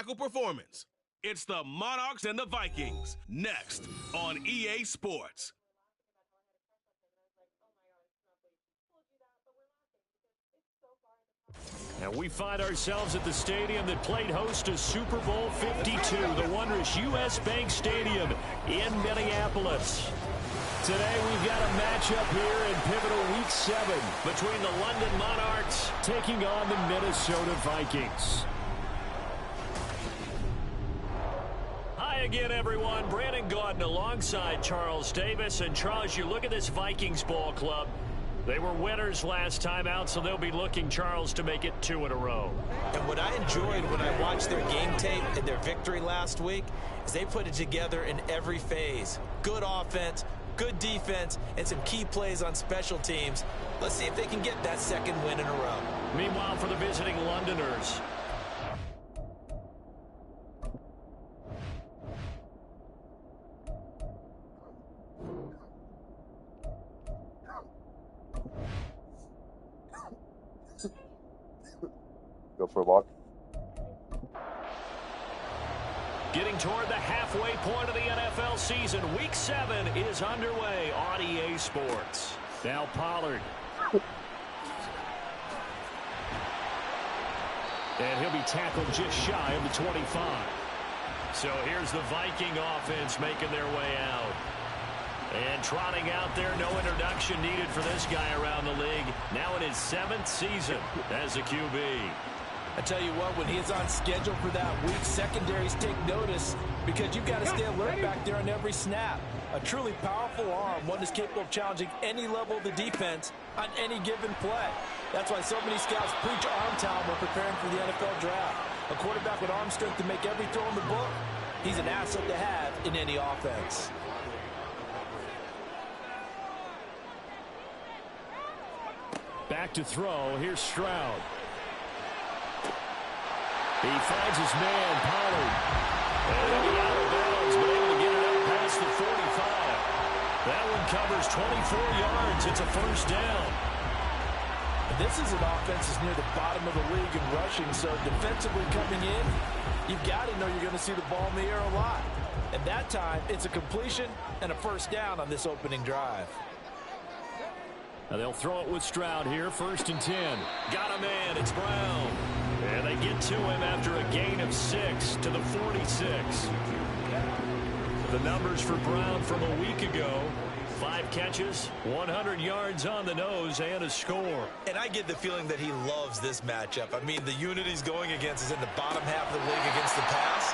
spectacle performance. It's the Monarchs and the Vikings, next on EA Sports. And we find ourselves at the stadium that played host to Super Bowl 52, the wondrous U.S. Bank Stadium in Minneapolis. Today we've got a matchup here in pivotal Week 7 between the London Monarchs taking on the Minnesota Vikings. Hi again, everyone. Brandon Gaudin alongside Charles Davis. And Charles, you look at this Vikings ball club. They were winners last time out, so they'll be looking, Charles, to make it 2 in a row. And what I enjoyed when I watched their game tape and their victory last week is they put it together in every phase. Good offense, good defense, and some key plays on special teams. Let's see if they can get that second win in a row. Meanwhile, for the visiting Londoners, go for a walk. getting toward the halfway point of the NFL season. Week 7 is underway on EA Sports. Now Pollard. And he'll be tackled just shy of the 25. So here's the Viking offense making their way out. And trotting out there, no introduction needed for this guy around the league. Now in his 7th season as a QB. I tell you what, when he is on schedule for that week, secondaries take notice because you've got to stay alert back there on every snap. A truly powerful arm, one that's capable of challenging any level of the defense on any given play. That's why so many scouts preach arm talent when preparing for the NFL draft. A quarterback with arm strength to make every throw in the book, he's an asset to have in any offense. Back to throw. Here's Stroud. He finds his man, Pollard. And he'll be out of bounds, but able to get it up past the 45. That one covers 24 yards. It's a first down. This is an offense that's near the bottom of the league in rushing, so defensively coming in, you've got to know you're going to see the ball in the air a lot. And that time, it's a completion and a first down on this opening drive. Now they'll throw it with Stroud here, 1st and 10. Got a man, it's Brown. And they get to him after a gain of 6 to the 46. The numbers for Brown from a week ago. 5 catches, 100 yards on the nose, and a score. And I get the feeling that he loves this matchup. I mean, the unit he's going against is in the bottom half of the league against the pass.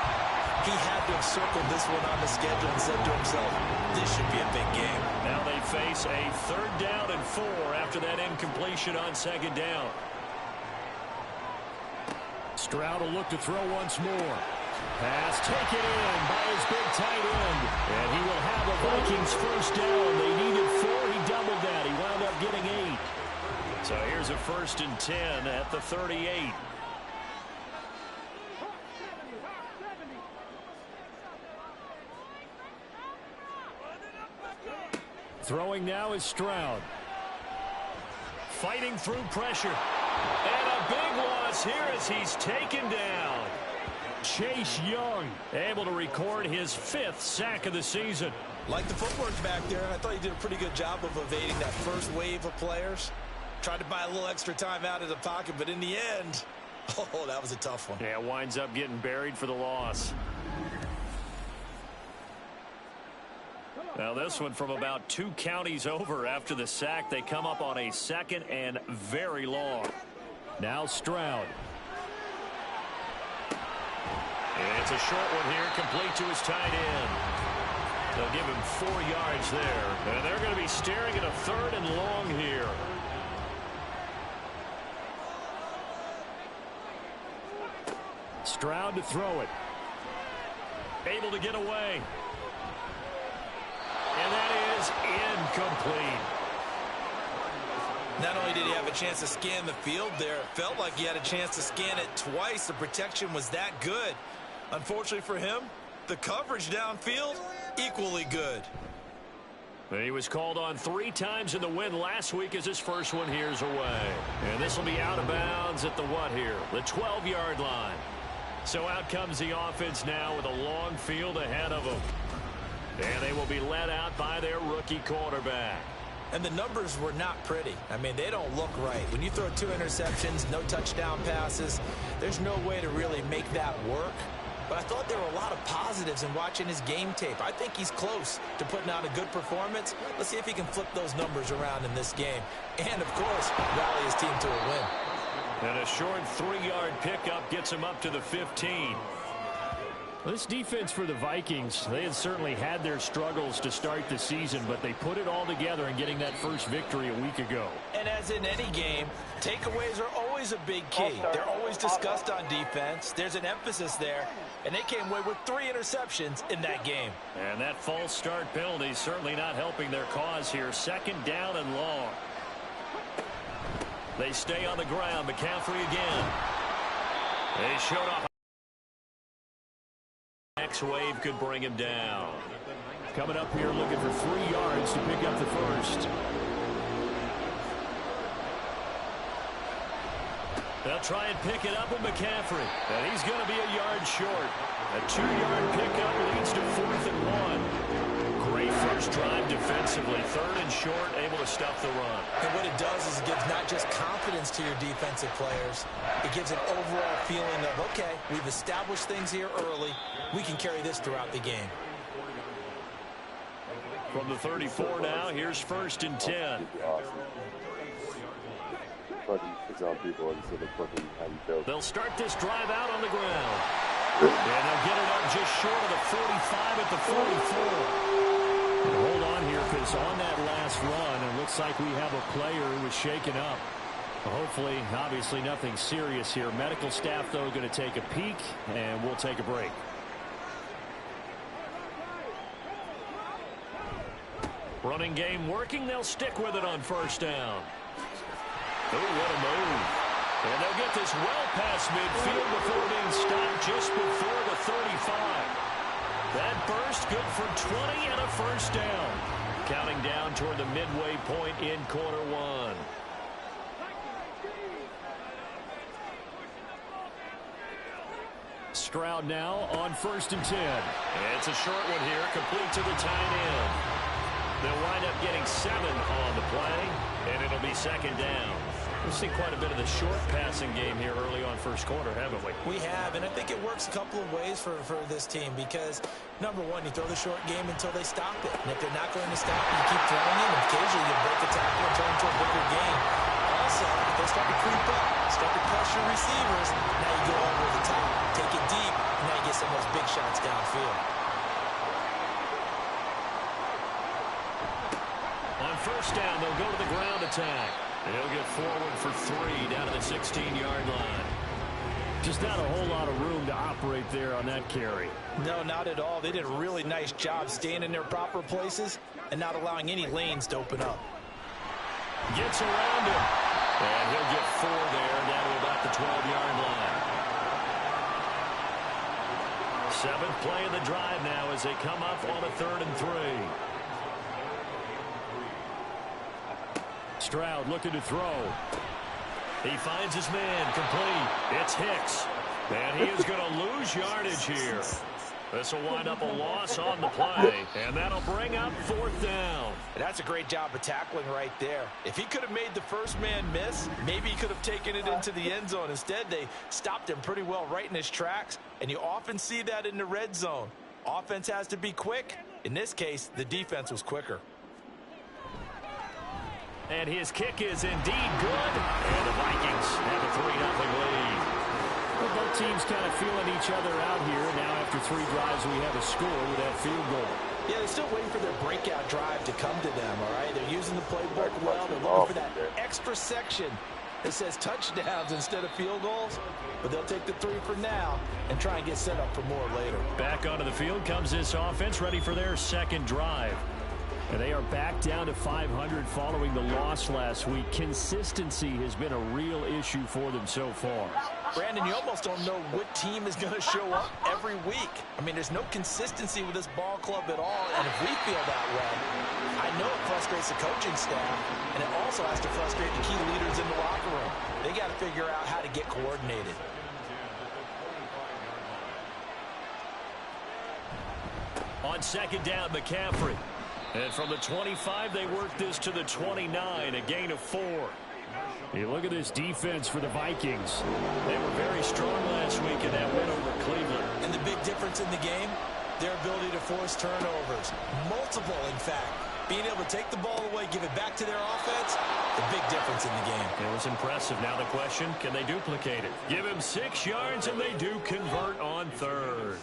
He had to have circled this one on the schedule and said to himself, this should be a big game. Now they face a 3rd down and 4 after that incompletion on 2nd down. Stroud will look to throw once more. Pass taken in by his big tight end. And he will have a Vikings first down. They needed 4. He doubled that. He wound up getting 8. So here's a 1st and 10 at the 38. Throwing now is Stroud. Fighting through pressure. And a big loss here as he's taken down. Chase Young able to record his 5th sack of the season. Like the footwork back there, I thought he did a pretty good job of evading that first wave of players. Tried to buy a little extra time out of the pocket, but in the end, oh, that was a tough one. Yeah, winds up getting buried for the loss. Now this one from about 2 counties over after the sack. They come up on a 2nd and very long. Now Stroud. And it's a short one here, complete to his tight end. They'll give him 4 yards there. And they're going to be staring at a 3rd and long here. Stroud to throw it. Able to get away. And that is incomplete. Not only did he have a chance to scan the field there, it felt like he had a chance to scan it twice. The protection was that good. Unfortunately for him, the coverage downfield, equally good. He was called on 3 times in the win last week as his first one here's away. And this will be out of bounds at the what here? The 12-yard line. So out comes the offense now with a long field ahead of them. And they will be led out by their rookie quarterback. And the numbers were not pretty. I mean, they don't look right. When you throw 2 interceptions, no touchdown passes, there's no way to really make that work. But I thought there were a lot of positives in watching his game tape. I think he's close to putting out a good performance. Let's see if he can flip those numbers around in this game. And, of course, rally his team to a win. And a short 3-yard pickup gets him up to the 15. Well, this defense for the Vikings, they had certainly had their struggles to start the season, but they put it all together in getting that first victory a week ago. And as in any game, takeaways are always a big key. They're always discussed on defense. There's an emphasis there, and they came away with 3 interceptions in that game. And that false start penalty certainly not helping their cause here. 2nd down and long. They stay on the ground. McCaffrey again. They showed off. Next wave could bring him down. Coming up here looking for 3 yards to pick up the first. They'll try and pick it up with McCaffrey. And he's going to be a yard short. A 2-yard pickup leads to 4th and 1. Great first drive defensively. 3rd and short, able to stop the run. And what it does is it gives not just confidence to your defensive players, it gives an overall feeling of, okay, we've established things here early. We can carry this throughout the game. From the 34 now, here's 1st and 10. They'll start this drive out on the ground. And they'll get it up just short of the 45 at the 44. Hold on here, because on that last run, it looks like we have a player who was shaken up. Hopefully, obviously, nothing serious here. Medical staff, though, going to take a peek, and we'll take a break. Running game working. They'll stick with it on 1st down. Oh, what a move. And they'll get this well past midfield before being stopped just before the 35. That burst good for 20 and a 1st down. Counting down toward the midway point in quarter 1. Stroud now on 1st and 10. It's a short one here, complete to the tight end. They'll wind up getting 7 on the play, and it'll be 2nd down. We've seen quite a bit of the short passing game here early on 1st quarter, haven't we? We have, and I think it works a couple of ways for this team because, number one, you throw the short game until they stop it. And if they're not going to stop it, you keep throwing it, and occasionally you break a tackle and turn into a bigger game. Also, if they start to creep up, start to pressure receivers, now you go over the top, take it deep, and now you get some of those big shots downfield. On 1st down, they'll go to the ground attack. He'll get forward for 3 down to the 16-yard line. Just not a whole lot of room to operate there on that carry. No, not at all. They did a really nice job staying in their proper places and not allowing any lanes to open up. Gets around him. And he'll get 4 there down to about the 12-yard line. 7th play of the drive now as they come up on a 3rd and 3. Stroud looking to throw. He finds his man complete. It's Hicks. And he is going to lose yardage here. This will wind up a loss on the play. And that'll bring up 4th down. That's a great job of tackling right there. If he could have made the first man miss, maybe he could have taken it into the end zone. Instead, they stopped him pretty well right in his tracks. And you often see that in the red zone. Offense has to be quick. In this case, the defense was quicker. And his kick is indeed good. And the Vikings have a 3-0 lead. Well, both teams kind of feeling each other out here. Now after 3 drives, we have a score with that field goal. Yeah, they're still waiting for their breakout drive to come to them, all right? They're using the playbook well. They're looking for that extra section that says touchdowns instead of field goals. But they'll take the 3 for now and try and get set up for more later. Back onto the field comes this offense, ready for their 2nd drive. And they are back down to 500 following the loss last week. Consistency has been a real issue for them so far. Brandon, you almost don't know what team is going to show up every week. I mean, there's no consistency with this ball club at all, and if we feel that way, I know it frustrates the coaching staff, and it also has to frustrate the key leaders in the locker room. They got to figure out how to get coordinated. On second down, McCaffrey. And from the 25, they work this to the 29, a gain of 4. You look at this defense for the Vikings. They were very strong last week in that win over Cleveland. And the big difference in the game, their ability to force turnovers. Multiple, in fact. Being able to take the ball away, give it back to their offense, the big difference in the game. It was impressive. Now the question, can they duplicate it? Give him 6 yards, and they do convert on third.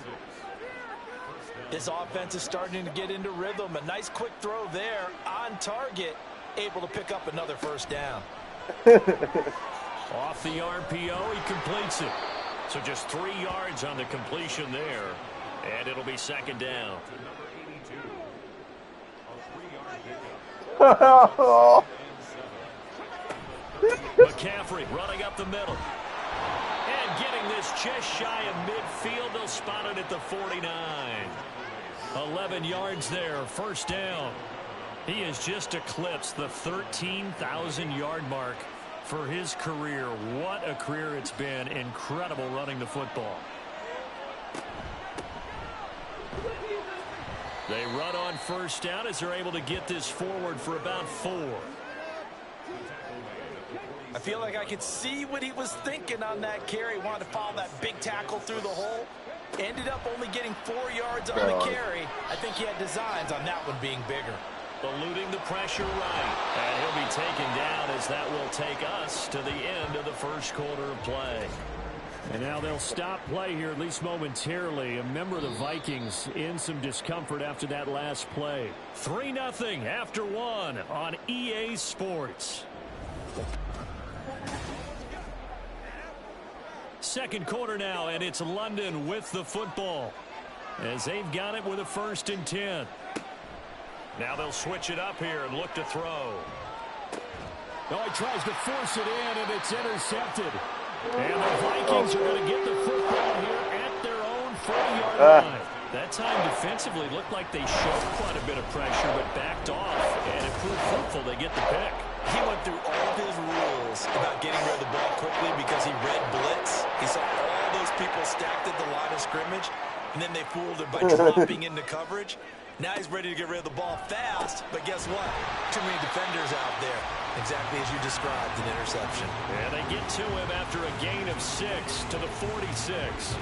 This offense is starting to get into rhythm. A nice quick throw there on target, able to pick up another first down. Off the RPO, he completes it. So just 3 yards on the completion there, and it'll be second down. McCaffrey running up the middle. And getting this just shy of midfield. They'll spot it at the 49. 11 yards there, first down. He has just eclipsed the 13,000-yard mark for his career. What a career it's been. Incredible running the football. They run on first down as they're able to get this forward for about 4. I feel like I could see what he was thinking on that carry. Wanted to follow that big tackle through the hole. Ended up only getting 4 yards on the carry. I think he had designs on that one being bigger. Eluding the pressure right. And he'll be taken down as that will take us to the end of the first quarter of play. And now they'll stop play here, at least momentarily. A member of the Vikings in some discomfort after that last play. 3-0 after 1 on EA Sports. Second quarter now, and it's London with the football as they've got it with a 1st and 10. Now they'll switch it up here and look to throw. Oh, he tries to force it in, and it's intercepted. And the Vikings are going to get the football here at their own 40-yard line. That time defensively looked like they showed quite a bit of pressure, but backed off, and it proved fruitful. They get the pick. He went through all of his rules about getting rid of the ball quickly because he read blitz. He saw all those people stacked at the line of scrimmage, and then they fooled him by dropping into coverage. Now he's ready to get rid of the ball fast, but guess what? Too many defenders out there. Exactly as you described, an interception. And they get to him after a gain of 6 to the 46.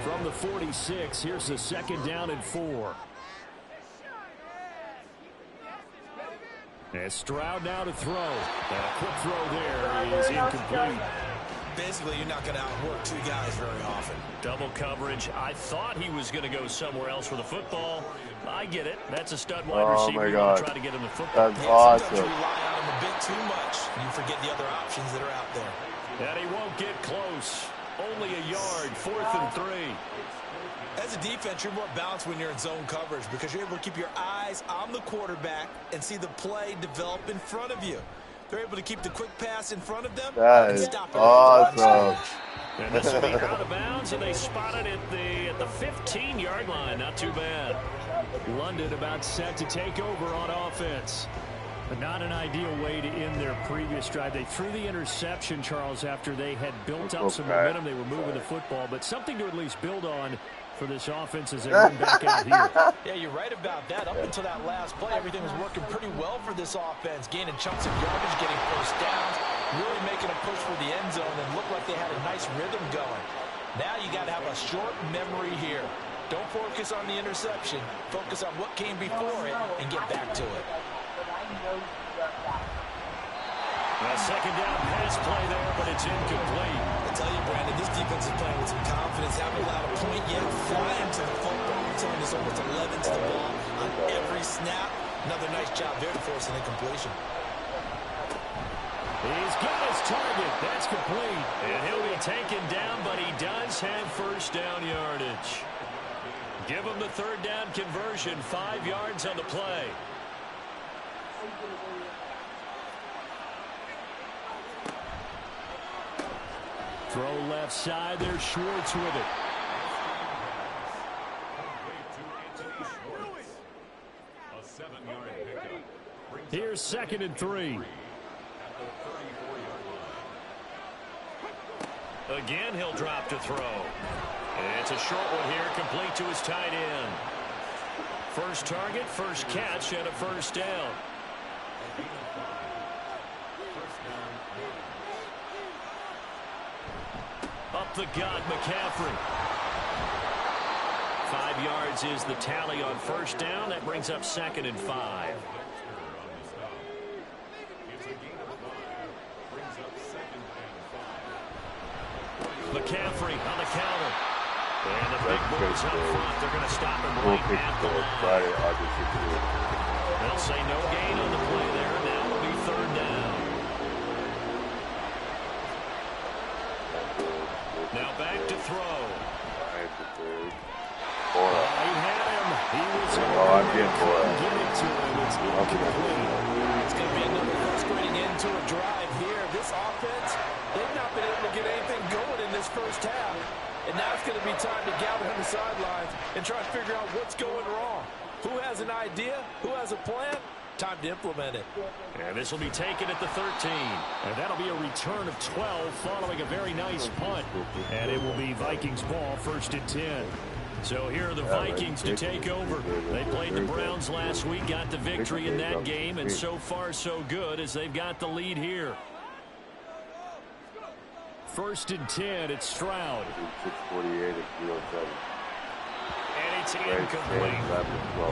From the 46, here's the second down and 4. And Stroud now to throw. And a quick throw there is incomplete. Basically, you're not going to outwork 2 guys very often. Double coverage. I thought he was going to go somewhere else with the football. I get it. That's a stud wide receiver. My God. Try to get him the football. That's awesome. Sometimes you rely on him a bit too much, and you forget the other options that are out there. And he won't get close. Only a yard. 4th and 3. As a defense, you're more balanced when you're in zone coverage because you're able to keep your eyes on the quarterback and see the play develop in front of you. They're able to keep the quick pass in front of them that and is stop it. awesome. And this will be out of bounds, and they spot it at the 15-yard line. Not too bad. London about set to take over on offense. But not an ideal way to end their previous drive. They threw the interception, Charles, after they had built up some momentum. They were moving the football, but something to at least build on for this offense as they run back out here. Yeah, you're right about that. Up until that last play, everything was working pretty well for this offense, gaining chunks of yardage, getting first downs, really making a push for the end zone, and looked like they had a nice rhythm going. Now you got to have a short memory here. Don't focus on the interception. Focus on what came before it and get back to it. A second down pass play there, but it's incomplete. I tell you, Brandon, this defense is playing with some confidence. Haven't allowed a point yet. Flying to the football. I'm telling you, there's almost 11 to the ball on every snap. Another nice job there to force an incompletion. He's got his target. That's complete. And he'll be taken down, but he does have first down yardage. Give him the 3rd down conversion. 5 yards on the play. Throw left side. There's Schwartz with it. Here's 2nd and 3. Again, he'll drop to throw. It's a short one here, complete to his tight end. First target, first catch, and a first down. Up the gut, McCaffrey. 5 yards is the tally on first down. That brings up 2nd and 5. McCaffrey on the counter. And the big boys up front. They're going to stop him right at the line. They'll say no gain on the play there. Now it'll be 3rd down. Now back to throw. He had him. He was I'm getting bored. Give it to him. It's incomplete. It's going to be another frustrating end to a drive here. This offense, they've not been able to get anything going in this first half. And now it's going to be time to gather on the sidelines and try to figure out what's going wrong. Who has an idea? Who has a plan? Time to implement it. And this will be taken at the 13. And that'll be a return of 12 following a very nice punt. And it will be Vikings ball, 1st and 10. So here are the Vikings to take over. They played the Browns last week, got the victory in that game, and so far so good as they've got the lead here. 1st and 10, it's Stroud. 648 at 307. And it's incomplete.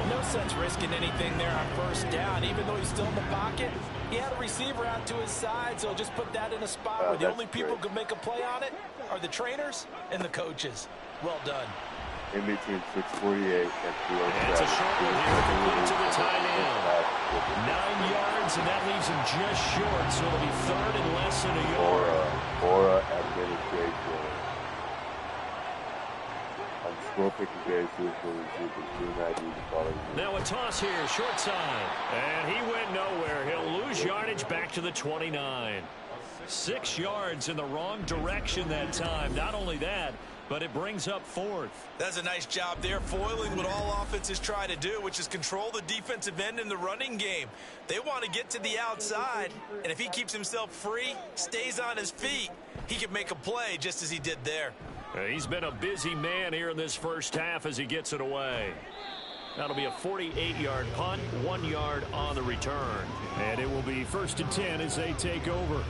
No sense risking anything there on first down. Even though he's still in the pocket, he had a receiver out to his side, so just put that in a spot where the only people who can make a play on it are the trainers and the coaches. Well done. In between 648 and 307. And it's a short one here, complete to the tight end. 9 yards, and that leaves him just short, so it'll be 3rd and less than a yard. Bora administration. I'm still picking Jesus for the Now a toss here, short side. And he went nowhere. He'll lose yardage back to the 29. 6 yards in the wrong direction that time. Not only that, but it brings up 4th. That's a nice job there, foiling what all offenses try to do, which is control the defensive end in the running game. They want to get to the outside, and if he keeps himself free, stays on his feet, he can make a play just as he did there. He's been a busy man here in this first half as he gets it away. That'll be a 48-yard punt, 1 yard on the return. And it will be 1st and 10 as they take over.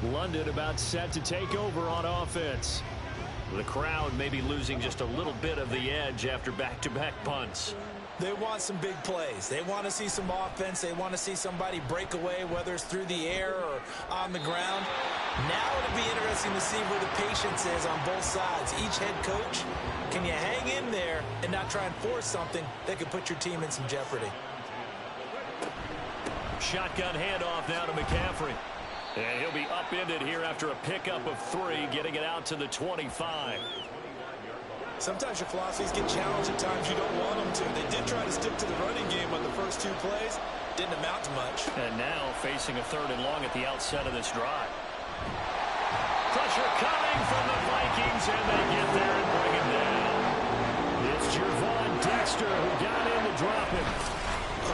London about set to take over on offense. The crowd may be losing just a little bit of the edge after back-to-back punts. They want some big plays. They want to see some offense. They want to see somebody break away, whether it's through the air or on the ground. Now it'll be interesting to see where the patience is on both sides. Each head coach, can you hang in there and not try and force something that could put your team in some jeopardy? Shotgun handoff now to McCaffrey. And he'll be upended here after a pickup of 3, getting it out to the 25. Sometimes your philosophies get challenged at times you don't want them to. They did try to stick to the running game on the first 2 plays. Didn't amount to much. And now facing a 3rd and long at the outset of this drive. Pressure coming from the Vikings, and they get there and bring him down. It's Gervon Dexter who got in to drop him.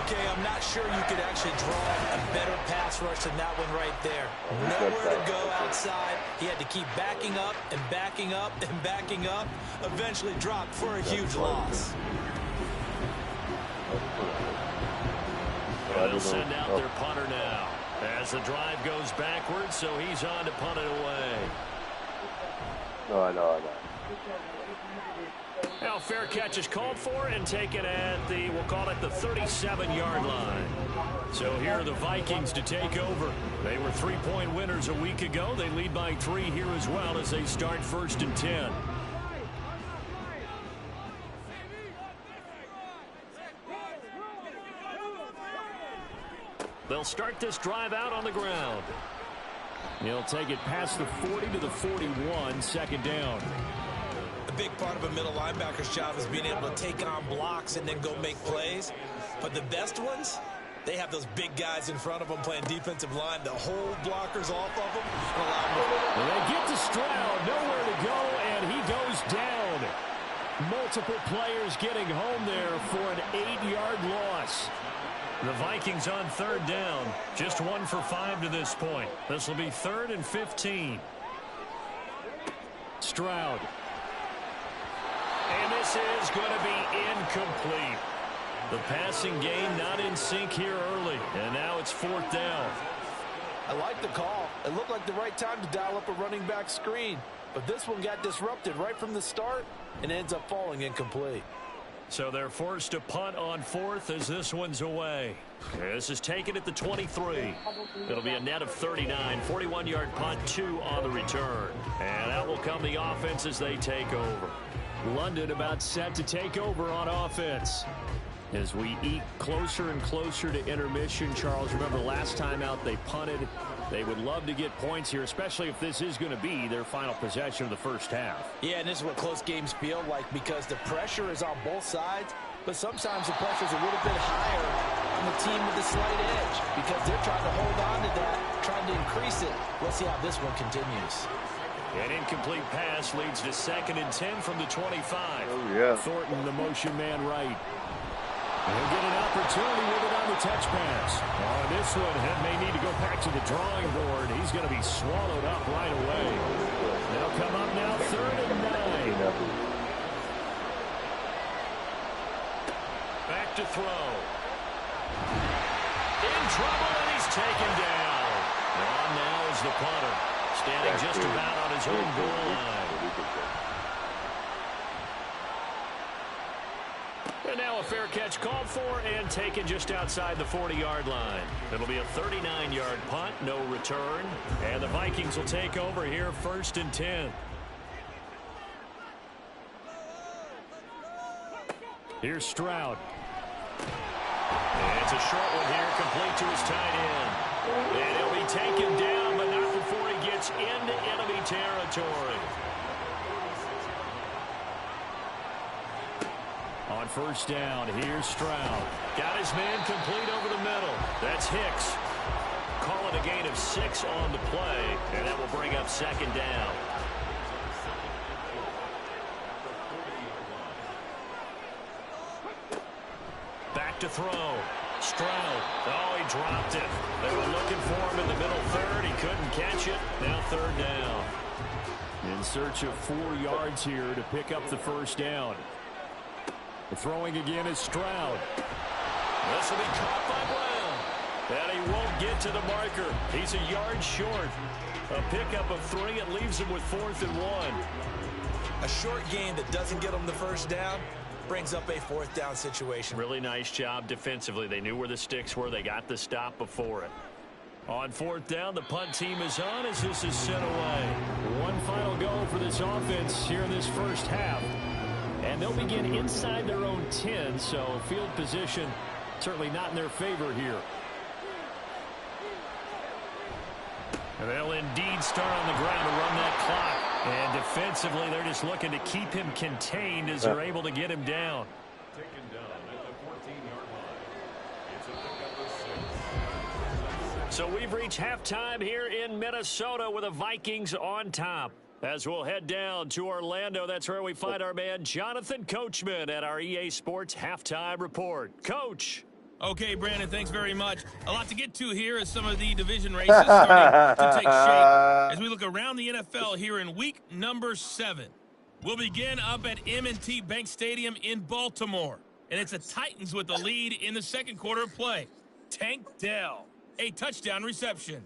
Okay, I'm not sure you could actually draw a better pass rush than that one right there. Nowhere to go outside. He had to keep backing up and backing up and backing up. Eventually dropped for a huge loss. They'll send out their punter now as the drive goes backwards, so he's on to punt it away. No, I know. Now fair catch is called for and taken at the, we'll call it the 37-yard line. So here are the Vikings to take over. They were 3-point winners a week ago. They lead by 3 here as well as they start 1st and 10. They'll start this drive out on the ground. He'll take it past the 40 to the 41, 2nd down. A big part of a middle linebacker's job is being able to take on blocks and then go make plays. But the best ones, they have those big guys in front of them playing defensive line to hold blockers off of them and allow them to... Well, they get to Stroud, nowhere to go, and he goes down. Multiple players getting home there for an 8-yard loss. The Vikings on 3rd down, just 1 for 5 to this point. This will be 3rd and 15. Stroud. And this is going to be incomplete. The passing game not in sync here early, and now it's 4th down. I like the call. It looked like the right time to dial up a running back screen, but this one got disrupted right from the start and ends up falling incomplete. So they're forced to punt on 4th as this one's away. This is taken at the 23. It'll be a net of 39, 41-yard punt, 2 on the return. And out will come the offense as they take over. London about set to take over on offense. As we eat closer and closer to intermission, Charles, remember last time out they punted. They would love to get points here, especially if this is going to be their final possession of the first half. Yeah, and this is what close games feel like because the pressure is on both sides, but sometimes the pressure is a little bit higher on the team with the slight edge because they're trying to hold on to that, trying to increase it. Let's see how this one continues. An incomplete pass leads to 2nd and 10 from the 25. Oh, yeah. Thornton, the motion man right. He'll get an opportunity with it on the touch pass. On this one, he may need to go back to the drawing board. He's going to be swallowed up right away. They'll come up now 3rd and 9. Back to throw. In trouble, and he's taken down. On now is the punter, standing just about on his own goal line. And now a fair catch called for and taken just outside the 40-yard line. It'll be a 39-yard punt, no return. And the Vikings will take over here 1st and 10. Here's Stroud. And it's a short one here, complete to his tight end. And he'll be taken down, but not before he gets into enemy territory. On 1st down, here's Stroud. Got his man complete over the middle. That's Hicks. Call it a gain of 6 on the play, and that will bring up 2nd down. Back to throw. Stroud. Oh, he dropped it. They were looking for him in the middle 3rd. He couldn't catch it. Now 3rd down. In search of 4 yards here to pick up the 1st down. The throwing again is Stroud. This will be caught by Brown. And he won't get to the marker. He's a yard short. A pickup of 3. It leaves him with 4th and 1. A short gain that doesn't get them the 1st down brings up a 4th down situation. Really nice job defensively. They knew where the sticks were. They got the stop before it. On 4th down, the punt team is on as this is sent away. One final go for this offense here in this first half. And they'll begin inside their own 10, so field position certainly not in their favor here. And they'll indeed start on the ground to run that clock. And defensively, they're just looking to keep him contained as they're able to get him down. Taken down at the 14-yard line. It's a pickup of 6. So we've reached halftime here in Minnesota with the Vikings on top. As we'll head down to Orlando, that's where we find our man Jonathan Coachman at our EA Sports Halftime Report. Coach. Okay, Brandon, thanks very much. A lot to get to here as some of the division races starting to take shape as we look around the NFL here in week number 7. We'll begin up at M&T Bank Stadium in Baltimore. And it's the Titans with the lead in the second quarter of play. Tank Dell, a touchdown reception.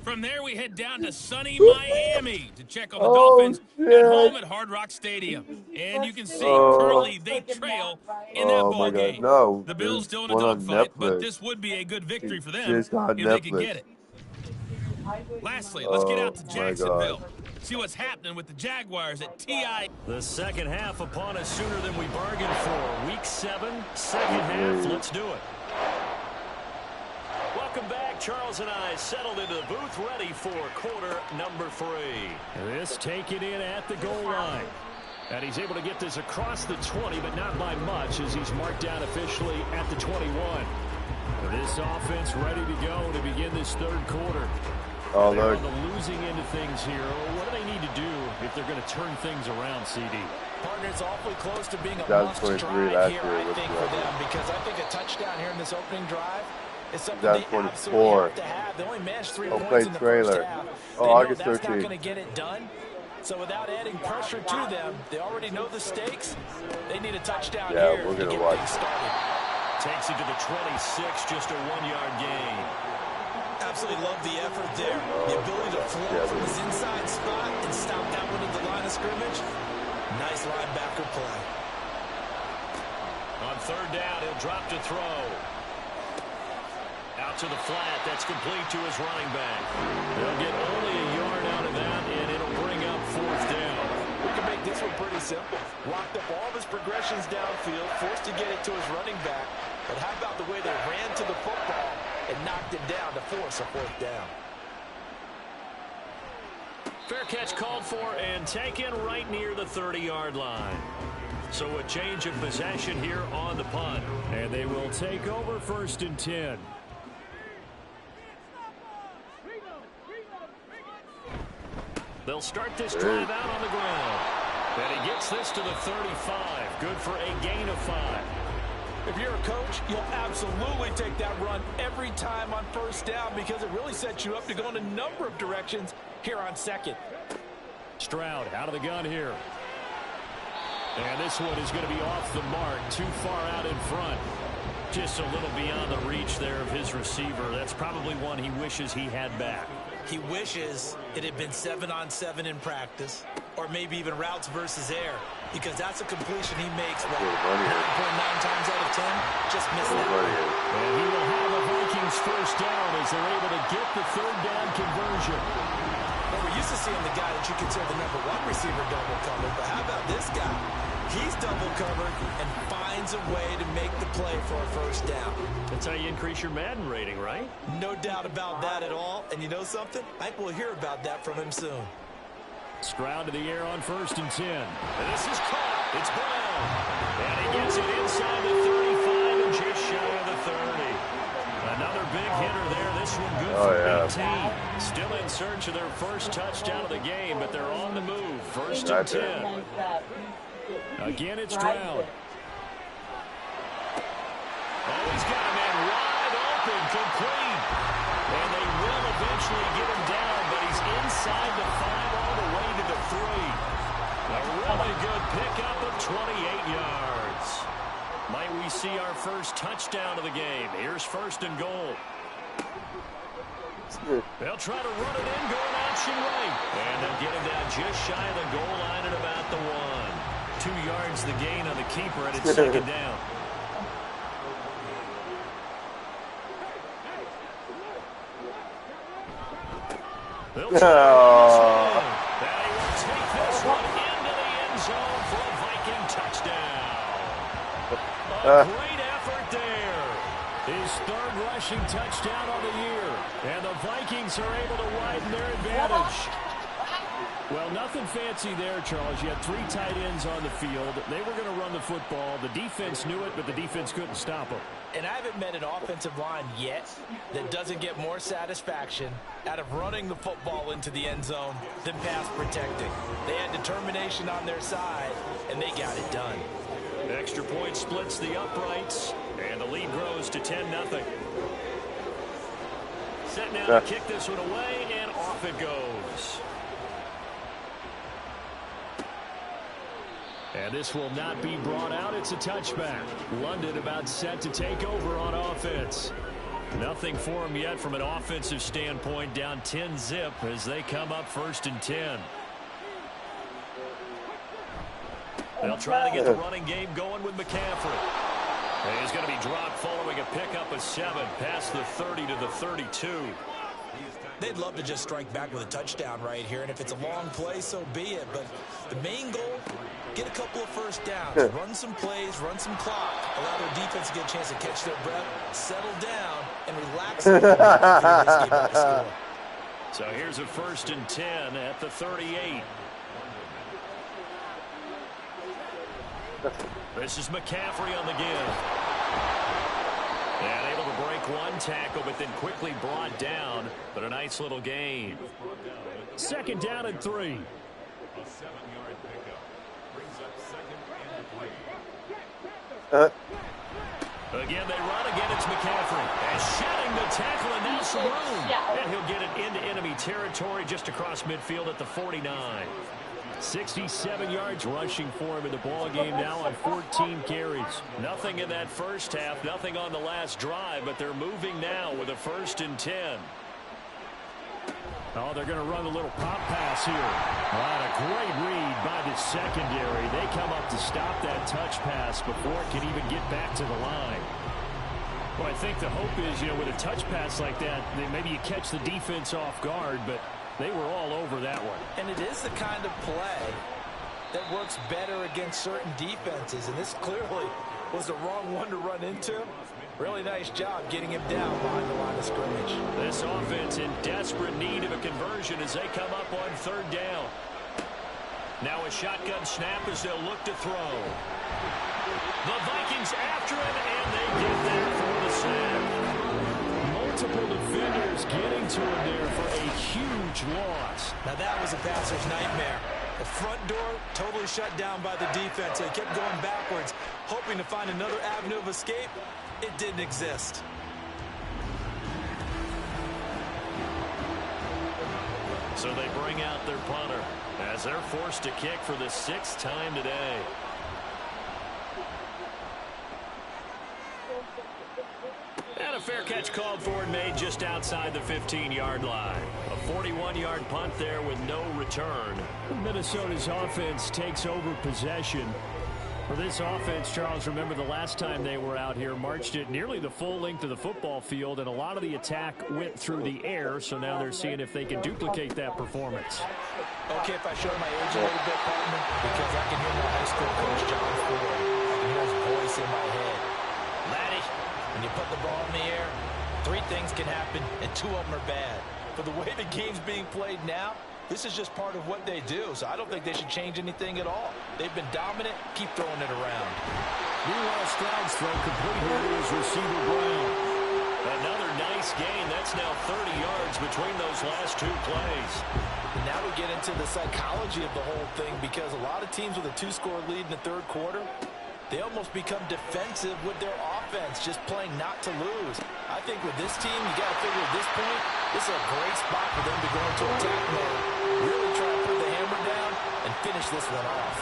From there, we head down to sunny Miami to check on the Dolphins at home at Hard Rock Stadium. And you can see currently they trail in that ball game. No, the Bills still in a dogfight, but this would be a good victory for them if they could get it. Lastly, let's get out to Jacksonville. See what's happening with the Jaguars at TI. The second half upon us sooner than we bargained for. Week 7, second half. Let's do it. Welcome back. Charles and I settled into the booth ready for quarter number 3. This taken in at the goal line. And he's able to get this across the 20, but not by much as he's marked down officially at the 21. This offense ready to go to begin this third quarter. Oh, they're look. on the losing end of things here. What do they need to do if they're going to turn things around, CD? Partner, it's awfully close to being a That was must 23 drive last here, year I with think, the for them, Ravens. because I think a touchdown here in this opening drive is something That's they 24. absolutely have to have. They only managed 3 Oh, points play in the trailer. first half. Oh, They know August that's not 13th. going to get it done. So without adding pressure to them, they already know the stakes. They need a touchdown Yeah, here we're to gonna get watch. things started. Takes it to the 26, just a 1-yard gain. Absolutely love the effort there. The ability to float from his inside spot and stop that one at the line of scrimmage. Nice linebacker play. On third down, he'll drop to throw. Out to the flat. That's complete to his running back. They'll get only a yard out of that, and it'll bring up fourth down. We can make this one pretty simple. Locked up all of his progressions downfield, forced to get it to his running back. But how about the way they ran to the football and knocked him down to force a fourth down? Fair catch called for and taken right near the 30-yard line. So a change of possession here on the punt. And they will take over 1st and 10. They'll start this drive out on the ground. And he gets this to the 35. Good for a gain of 5. If you're a coach, you'll absolutely take that run every time on first down because it really sets you up to go in a number of directions here on second. Stroud out of the gun here. And this one is going to be off the mark, too far out in front. Just a little beyond the reach there of his receiver. That's probably one he wishes he had back. He wishes it had been 7-on-7 in practice, or maybe even routes versus air, because that's a completion he makes 9.9 times out of 10. Just missed that. And he will have a Vikings first down as they're able to get the third down conversion. Well, we're used to seeing the guy that you consider the #1 receiver double covered, but how about this guy? He's double covered and finds a way to make the play for a first down. That's how you increase your Madden rating, right? No doubt about that at all. And you know something? I think we'll hear about that from him soon. Stroud to the air on 1st and 10. And this is caught. It's Brown. And he gets it inside the 35 and just shy of the 30. Another big hitter there. This one good for 18. Still in search of their first touchdown of the game, but they're on the move. 1st and 10. Again, it's Stroud. Oh, he's got a man wide open, complete. And they will eventually get him down, but he's inside the 5 all the way to the 3. A really good pickup of 28 yards. Might we see our first touchdown of the game? Here's 1st and goal. They'll try to run it in, going option right. And they'll get him down just shy of the goal line at about the 1. 2 yards the gain on the keeper, and it's 2nd down. They'll try to they will take this one into the end zone for a Viking touchdown. A great effort there. His 3rd rushing touchdown of the year. And the Vikings are able to widen their advantage. Well, nothing fancy there, Charles. You had 3 tight ends on the field. They were going to run the football. The defense knew it, but the defense couldn't stop them. And I haven't met an offensive line yet that doesn't get more satisfaction out of running the football into the end zone than pass protecting. They had determination on their side, and they got it done. Extra point splits the uprights, and the lead grows to 10-0. Set now to kick this one away, and off it goes. And this will not be brought out. It's a touchback. London about set to take over on offense. Nothing for him yet from an offensive standpoint. Down 10-zip as they come up 1st and 10. They'll try to get the running game going with McCaffrey. And he's going to be dropped following a pickup of 7 past the 30 to the 32. They'd love to just strike back with a touchdown right here, and if it's a long play, so be it. But the main goal, get a couple of first downs, run some plays, run some clock, allow their defense to get a chance to catch their breath, settle down, and relax. So here's a 1st and 10 at the 38. This is McCaffrey on the give. And able to break one tackle, but then quickly brought down. But a nice little gain. 2nd down and 3. A 7-yard pickup brings up 2nd and 3. Again, they run. Again, it's McCaffrey. And shedding the tackle, and now some room. And he'll get it into enemy territory just across midfield at the 49. 67 yards rushing for him in the ball game now on 14 carries. Nothing in that first half, nothing on the last drive, but they're moving now with a 1st and 10. Oh, they're going to run a little pop pass here. What a great read by the secondary. They come up to stop that touch pass before it can even get back to the line. Well, I think the hope is, with a touch pass like that, maybe you catch the defense off guard, but they were all over that one. And it is the kind of play that works better against certain defenses, and this clearly was the wrong one to run into. Really nice job getting him down behind the line of scrimmage. This offense in desperate need of a conversion as they come up on 3rd down. Now a shotgun snap as they'll look to throw. The Vikings after it, and they get there for the sack. Multiple defenders getting to him there for a huge loss. Now that was a passer's nightmare. The front door totally shut down by the defense. They kept going backwards, hoping to find another avenue of escape. It didn't exist. So they bring out their punter as they're forced to kick for the 6th time today. And a fair catch called for and made just outside the 15-yard line. A 41-yard punt there with no return. Minnesota's offense takes over possession. For this offense, Charles, remember the last time they were out here, marched it nearly the full length of the football field, and a lot of the attack went through the air, so now they're seeing if they can duplicate that performance. Okay, if I show my age a little bit, partner, because I can hear my high school coach, John Ford. I can hear his voice in my head. Laddie, when you put the ball in the air, 3 things can happen, and 2 of them are bad. But the way the game's being played now, this is just part of what they do, so I don't think they should change anything at all. They've been dominant. Keep throwing it around. Meanwhile, Stroud's throw complete here to his receiver, Brown. Another nice gain. That's now 30 yards between those last 2 plays. And now we get into the psychology of the whole thing, because a lot of teams with a 2-score lead in the 3rd quarter, they almost become defensive with their offense, just playing not to lose. I think with this team, you got to figure at this point, this is a great spot for them to go into attack mode. Really try to put the hammer down and finish this one off.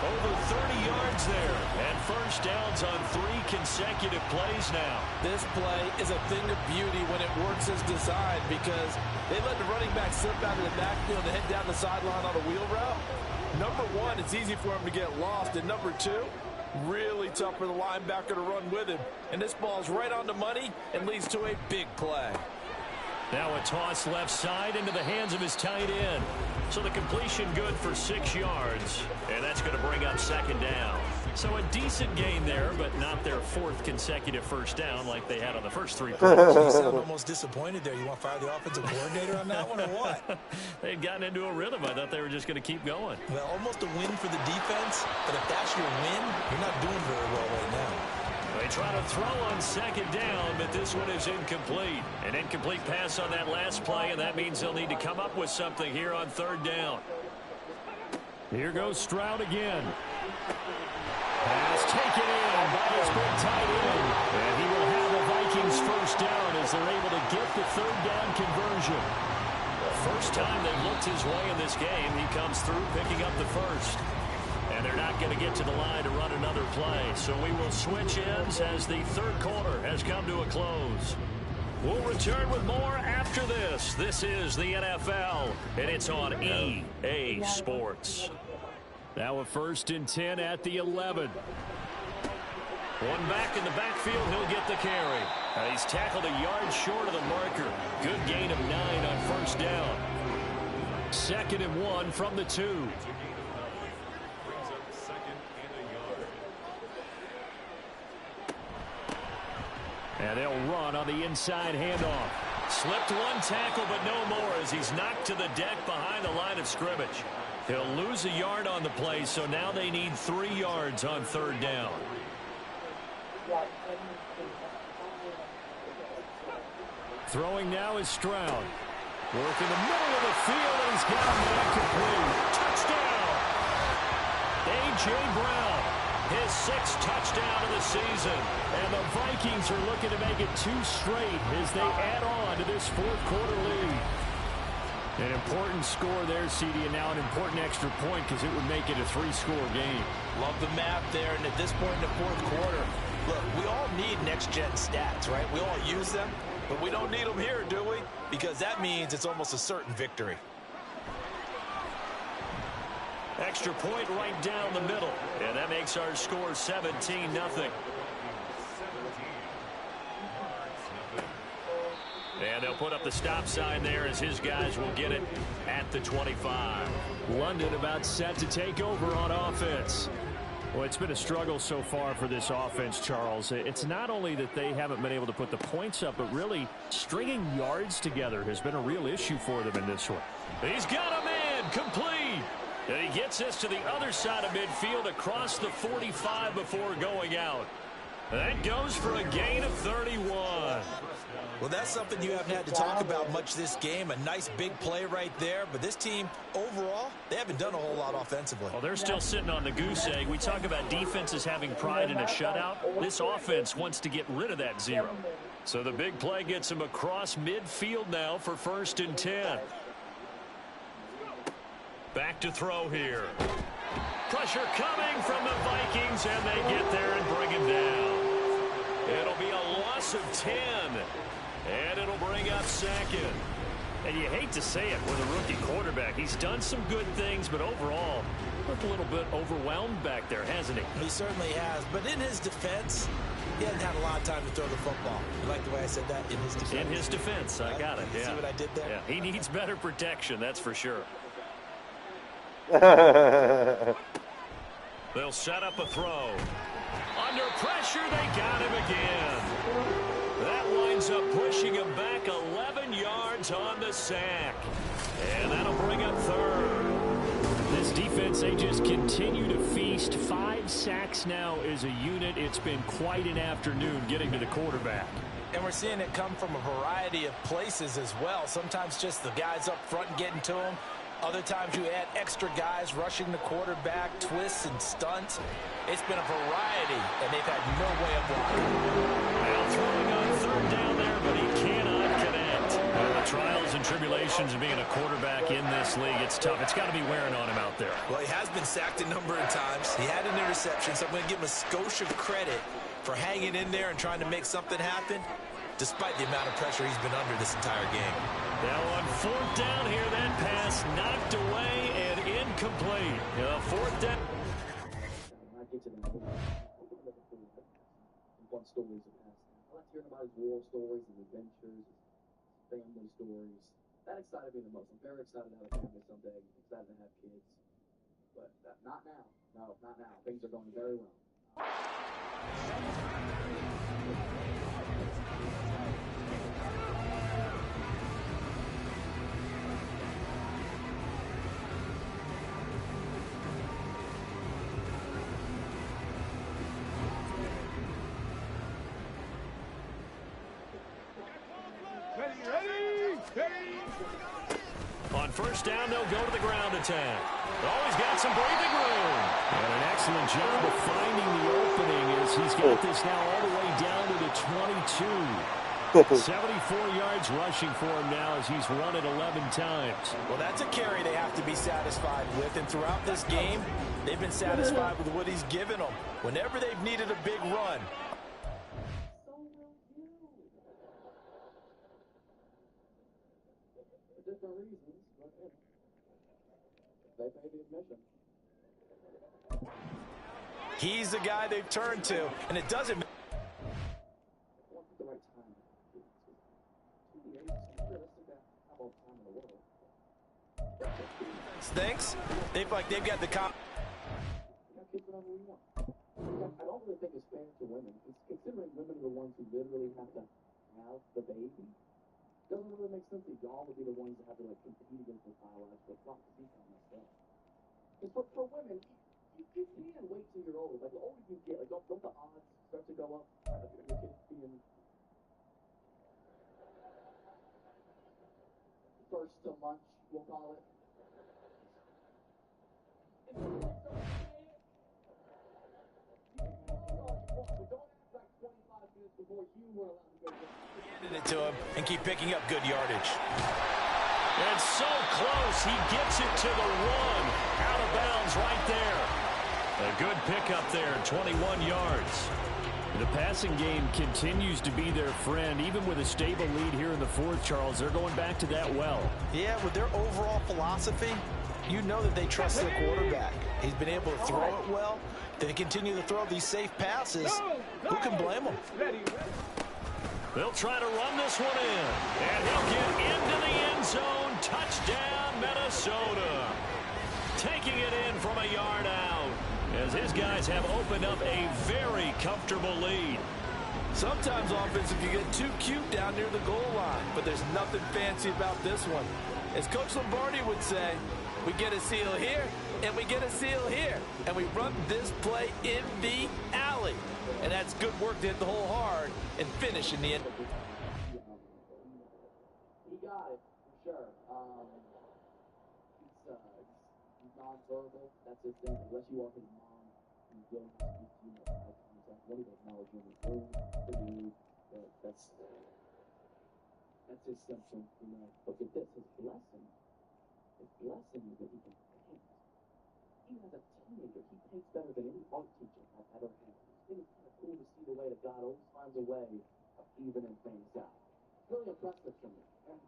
Over 30 yards there, and 1st downs on 3 consecutive plays now. This play is a thing of beauty when it works as designed, because they let the running back slip out of the backfield and head down the sideline on a wheel route. Number 1, it's easy for him to get lost, and number 2, really tough for the linebacker to run with him. And this ball's right on the money and leads to a big play. Now a toss left side into the hands of his tight end. So the completion good for 6 yards. And that's going to bring up 2nd down. So a decent gain there, but not their 4th consecutive 1st down like they had on the first 3 plays. You sound almost disappointed there. You want to fire the offensive coordinator on that one or what? They had gotten into a rhythm. I thought they were just going to keep going. Well, almost a win for the defense, but if that's your win, you're not doing very well right now. They try to throw on 2nd down, but this one is incomplete. An incomplete pass on that last play, and that means they'll need to come up with something here on 3rd down. Here goes Stroud again. Pass taken in by his big tight end. And he will have the Vikings 1st down as they're able to get the 3rd down conversion. First time they looked his way in this game, he comes through picking up the 1st. And they're not going to get to the line to run another play. So we will switch ends as the 3rd quarter has come to a close. We'll return with more after this. This is the NFL, and it's on EA Sports. Now a 1st and 10 at the 11. One back in the backfield, he'll get the carry. He's tackled a yard short of the marker. Good gain of 9 on 1st down. 2nd and 1 from the 2. And they'll run on the inside handoff. Slipped 1 tackle, but no more as he's knocked to the deck behind the line of scrimmage. He'll lose a yard on the play, so now they need 3 yards on 3rd down. Throwing now is Stroud. Work in the middle of the field, and he's got a man complete. Touchdown! A.J. Brown, his 6th touchdown of the season. And the Vikings are looking to make it 2 straight as they add on to this 4th quarter lead. An important score there, CD, and now an important extra point because it would make it a 3-score game. Love the map there, and at this point in the fourth quarter, look, we all need next-gen stats, right? We all use them, but we don't need them here, do we? Because that means it's almost a certain victory. Extra point right down the middle, and that makes our score 17-0. And they'll put up the stop sign there as his guys will get it at the 25. London about set to take over on offense. Well, it's been a struggle so far for this offense, Charles. It's not only that they haven't been able to put the points up, but really stringing yards together has been a real issue for them in this one. He's got a man complete. And he gets us to the other side of midfield across the 45 before going out. That goes for a gain of 31. Well, that's something you haven't had to talk about much this game. A nice big play right there. But this team, overall, they haven't done a whole lot offensively. Well, they're still sitting on the goose egg. We talk about defenses having pride in a shutout. This offense wants to get rid of that 0. So the big play gets him across midfield now for 1st and 10. Back to throw here. Pressure coming from the Vikings, and they get there and bring him down. It'll be a loss of 10. And it'll bring up 2nd. And you hate to say it with a rookie quarterback. He's done some good things, but overall, looked a little bit overwhelmed back there, hasn't he? He certainly has. But in his defense, he hasn't had a lot of time to throw the football. You like the way I said that? In his defense? In his defense. I got it. Yeah. See what I did there? Yeah. He needs better protection, that's for sure. They'll set up a throw. Under pressure, they got him again. That winds up pushing him back 11 yards on the sack. And that'll bring up 3rd. This defense, they just continue to feast. 5 sacks now as a unit. It's been quite an afternoon getting to the quarterback. And we're seeing it come from a variety of places as well. Sometimes just the guys up front and getting to him. Other times you add extra guys rushing the quarterback, twists and stunts. It's been a variety, and they've had no way of blocking. Now throwing on 3rd down there, but he cannot connect. Well, the trials and tribulations of being a quarterback in this league, it's tough. It's got to be wearing on him out there. Well, he has been sacked a number of times. He had an interception, so I'm going to give him a skosh of credit for hanging in there and trying to make something happen, despite the amount of pressure he's been under this entire game. Now on 4th down here, that pass knocked away and incomplete. 4th down. Fun stories of past. I like hearing about his war stories, his adventures, his family stories. That excited me the most. I'm very excited to have a family someday. Excited to have kids. But not now. No, not now. Things are going very well. On 1st down, they'll go to the ground attack. Always got some breathing room. And an excellent job of finding the opening as he's got this now all the way down to the 22. 74 yards rushing for him now as he's run it 11 times. Well, that's a carry they have to be satisfied with. And throughout this game, they've been satisfied with what he's given them. Whenever they've needed a big run, different reasons, but they pay the admission. he's the guy they've turned to, and it doesn't matter. Thanks. They've got the comp. I don't really think it's fair to women. It's considering women are the ones who literally have to have the baby. Doesn't really make sense that y'all would be the ones that have to like compete against the biological clock. It's kind of messed up. Because for women, you can wait till you're old. Like the older you get, like don't the odds start to go up? Like your kids being first to lunch, we'll call it. Handing it to him and keep picking up good yardage. And so close, he gets it to the one. Out of bounds right there. A good pickup there, 21 yards. The passing game continues to be their friend. Even with a stable lead here in the fourth, Charles, they're going back to that well. Yeah, with their overall philosophy, you know that they trust their quarterback. He's been able to throw it well. They continue to throw these safe passes. Who can blame them? They'll try to run this one in. And he'll get into the end zone. Touchdown, Minnesota. Taking it in from a yard out, as his guys have opened up a very comfortable lead. Sometimes offense, if you get too cute down near the goal line, but there's nothing fancy about this one. As Coach Lombardi would say, we get a seal here, and we get a seal here, and we run this play in the alley. And that's good work to hit the hole hard and finish in the end. He got it, for sure. He's nonverbal. That's his thing. Unless you are his mom, you don't have to speak to eye contact. What do you acknowledge you in the room? That's his symptom, you know. But with this, his blessing is that he can paint. Even as a teenager, he paints better than any art teacher I've ever had. I think it's kind of cool to see the way that God always finds a way of evening things out. It's really impressive for me. And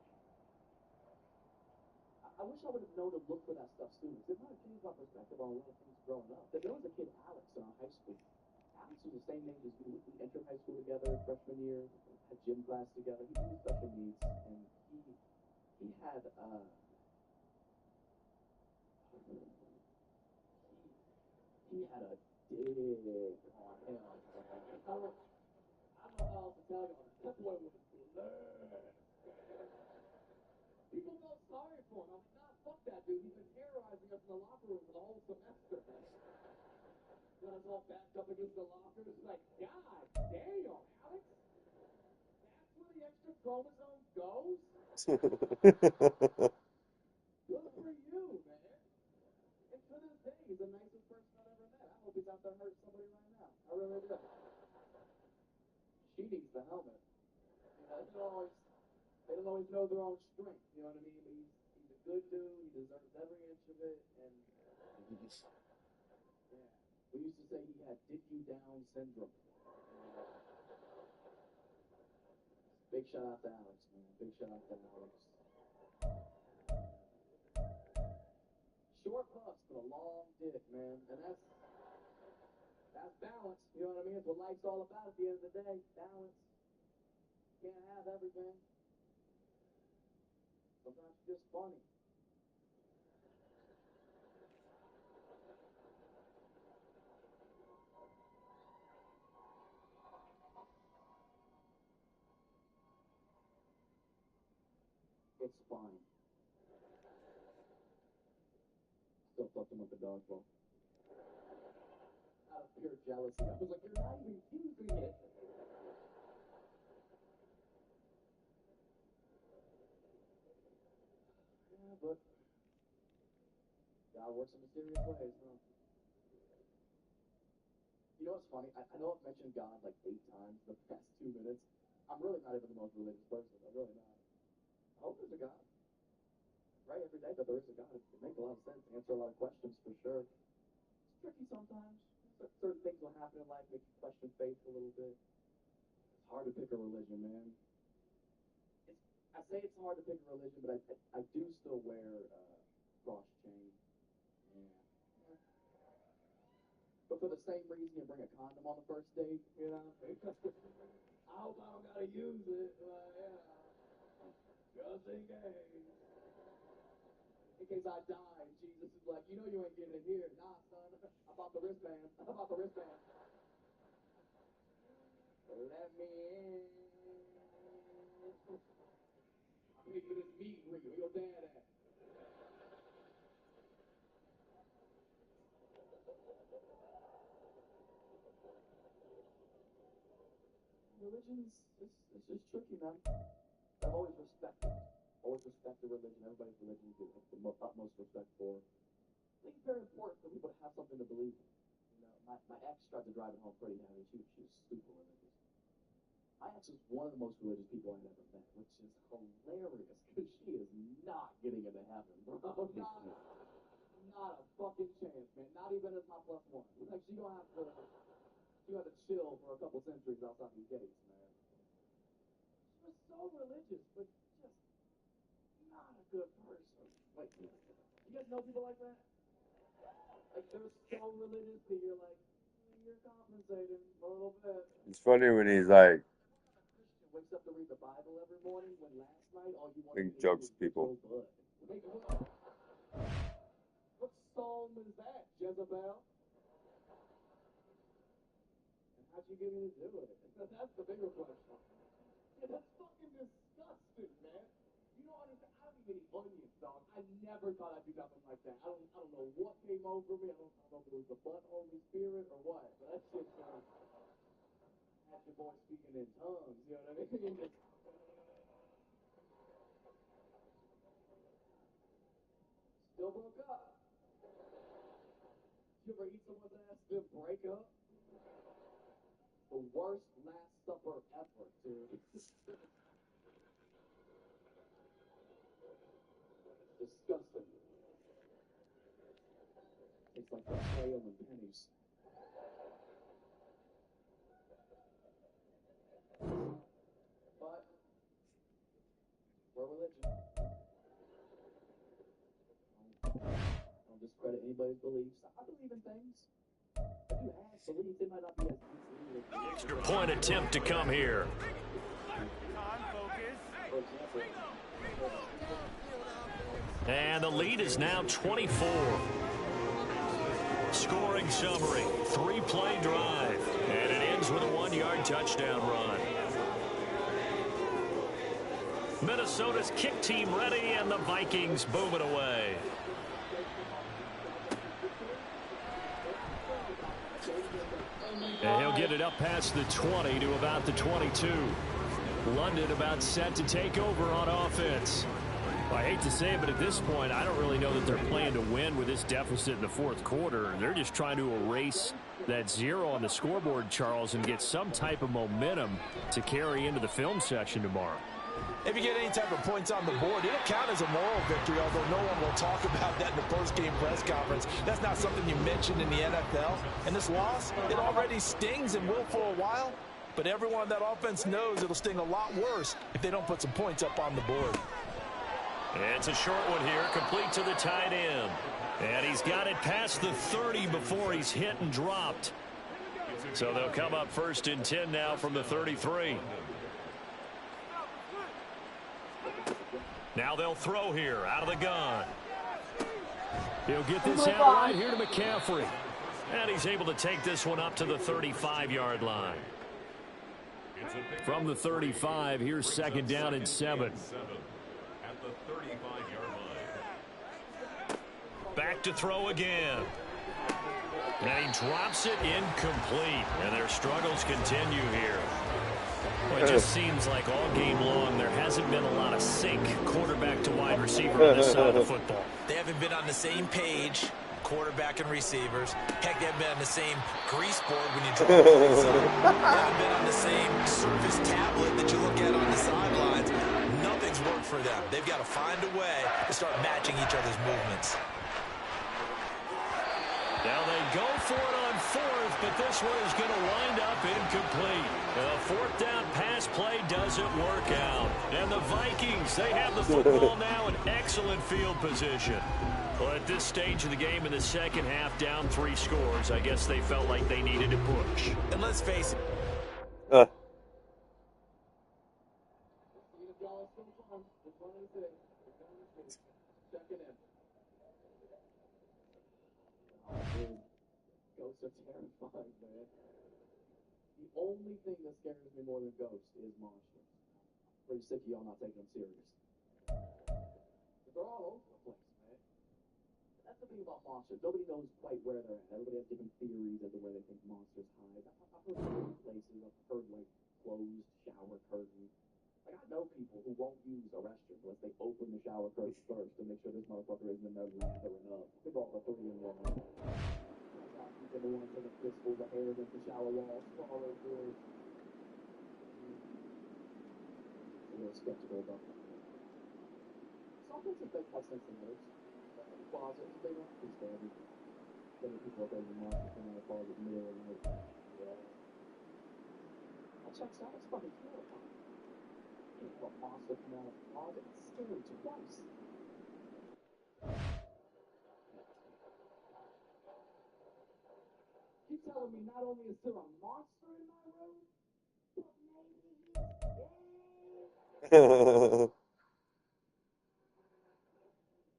I wish I would have known to look for that stuff sooner. It might have changed my perspective on a lot of things growing up. There was a kid, Alex, in our high school. Alex was the same age as me. We entered high school together freshman year, had gym class together. He was special needs, and he had he had a dig on him. I don't know how else to tell you. That boy was learn. People felt sorry for him. I'm like, nah, fuck that dude. He's been terrorizing us in the locker room for the whole semester. Got us all backed up against the lockers. It's like, God damn, Alex. That's where the extra chromosome goes? Good for you, man. And to this day, he's the nicest person I've ever met. I hope he's out there hurting somebody right now. I really do. She needs the helmet. You know, they don't always know their own strength. You know what I mean? But he's a good dude. He deserves every inch of it. And yeah, we used to say he had "dick you down" syndrome. Big shout out to Alex, man. Big shout out to Alex. Short puffs, but a long dick, man. And that's balance. You know what I mean? It's what life's all about at the end of the day. Balance. Can't have everything. Sometimes it's just funny. It's fine. Still fucked him up the dog bowl. Out of pure jealousy. I was like, you're not even using it. Yeah, but God works in mysterious ways, huh? You know what's funny? I know I've mentioned God like 8 times in the past 2 minutes. I'm really not even the most religious person. I'm really not. I hope there's a God. Right? Every day that there is a God. It makes a lot of sense. Answer a lot of questions for sure. It's tricky sometimes. Certain things will happen in life, make you question faith a little bit. It's hard to pick a religion, man. I say it's hard to pick a religion, but I do still wear cross chain. Yeah. But for the same reason you bring a condom on the first date, you know? I hope I don't gotta use it. Yeah. Just in case. In case I die, Jesus is like, you know you ain't getting it here. Nah, son. I bought the wristband. Let me in. I paid for this meat and greet. Where your dad at? Religion's it's just tricky, man. I've always respected religion. Everybody's religion you have the utmost respect for. I think it's very important for people to have something to believe in. You know, my ex tried to drive it home pretty heavy. She was super religious. Axe is one of the most religious people I've ever met, which is hilarious because she is not getting into heaven, bro. Not a fucking chance, man. Not even as my plus one. Like she gonna have to chill for a couple centuries outside these gates, man. She was so religious, but just not a good person. Like, you guys know people like that? Like they're so religious that you're like, you're compensating a little bit. It's funny when he's like, Wakes up to read the Bible every morning when last night all you wanted to do jokes was people. blood. Like, what psalm is that, Jezebel? And how'd you get into do it? That's the bigger question. Yeah, that's fucking disgusting, man. You don't understand. I don't even eat onions, dog. I never thought I'd do nothing like that. I don't know what came over me. I don't know if it was the butt Holy Spirit or what. But that shit had your boy speaking in tongues. You know what I mean? Still broke up. You ever eat someone's ass then break up? The worst Last Supper ever, dude. Disgusting. It's like betrayal and pennies. But we're religion. Don't discredit anybody's beliefs. I believe in things. If you have beliefs, it might not be as easy. Extra point attempt to come here. For example, And the lead is now 24. Scoring summary, 3-play drive, and it ends with a 1-yard touchdown run. Minnesota's kick team ready, and the Vikings boom it away. And he'll get it up past the 20 to about the 22. London about set to take over on offense. Well, I hate to say it, but at this point, I don't really know that they're playing to win with this deficit in the fourth quarter. They're just trying to erase that 0 on the scoreboard, Charles, and get some type of momentum to carry into the film session tomorrow. If you get any type of points on the board, it'll count as a moral victory, although no one will talk about that in the post-game press conference. That's not something you mentioned in the NFL. And this loss, it already stings and will for a while, but everyone on that offense knows it'll sting a lot worse if they don't put some points up on the board. It's a short one here, complete to the tight end. And he's got it past the 30 before he's hit and dropped. So they'll come up 1st and 10 now from the 33. Now they'll throw here out of the gun. He'll get this out right here to McCaffrey. And he's able to take this one up to the 35-yard line. From the 35, here's 2nd down and 7. Back to throw again. And he drops it incomplete. And their struggles continue here. Well, it just seems like all game long there hasn't been a lot of sync quarterback to wide receiver on this side of the football. They haven't been on the same page, quarterback and receivers. Heck, they haven't been on the same grease board when you draw plays up. They haven't been on the same Surface tablet that you look at on the sidelines. Nothing's worked for them. They've got to find a way to start matching each other's movements. Now they go for it on 4th, but this one is going to wind up incomplete. The 4th down pass play doesn't work out. And the Vikings, they have the football now in excellent field position. Well, at this stage of the game in the second half, down 3 scores, I guess they felt like they needed to push. And let's face it. Ghosts are terrifying, man. The only thing that scares me more than ghosts is monsters. I'm pretty sick of y'all not taking them serious. But they're all over the place, man. That's the thing about monsters. Nobody knows quite where they're at. Everybody has different theories as to where they think monsters hide. I've heard different places. I've heard, like, closed shower curtains. Like, I know people who won't use a restroom unless they open the shower curtain first to make sure this motherfucker isn't in there lathering up. They go all the 3-in-1. The ones that fistful the hair against the shower wall. little skeptical about that. Some offensive big have sense of nerves. Closets, they don't be standing. Then people are going to mark and out of closet in the middle of the night. Yeah. That checks out. It's fucking terrifying. You know, a monster come out of the closet. It's scary twice. You telling me not only is there a monster in my room, but maybe he's gay?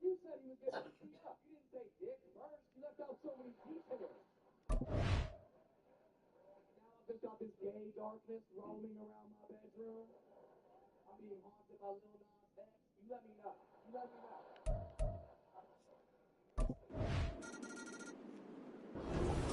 You said he was getting beat up. You didn't say dick first. You left out so many details. Now I've just got this gay darkness roaming around my bedroom. I'm being haunted by Lil Nas X. You let me know. You let me know.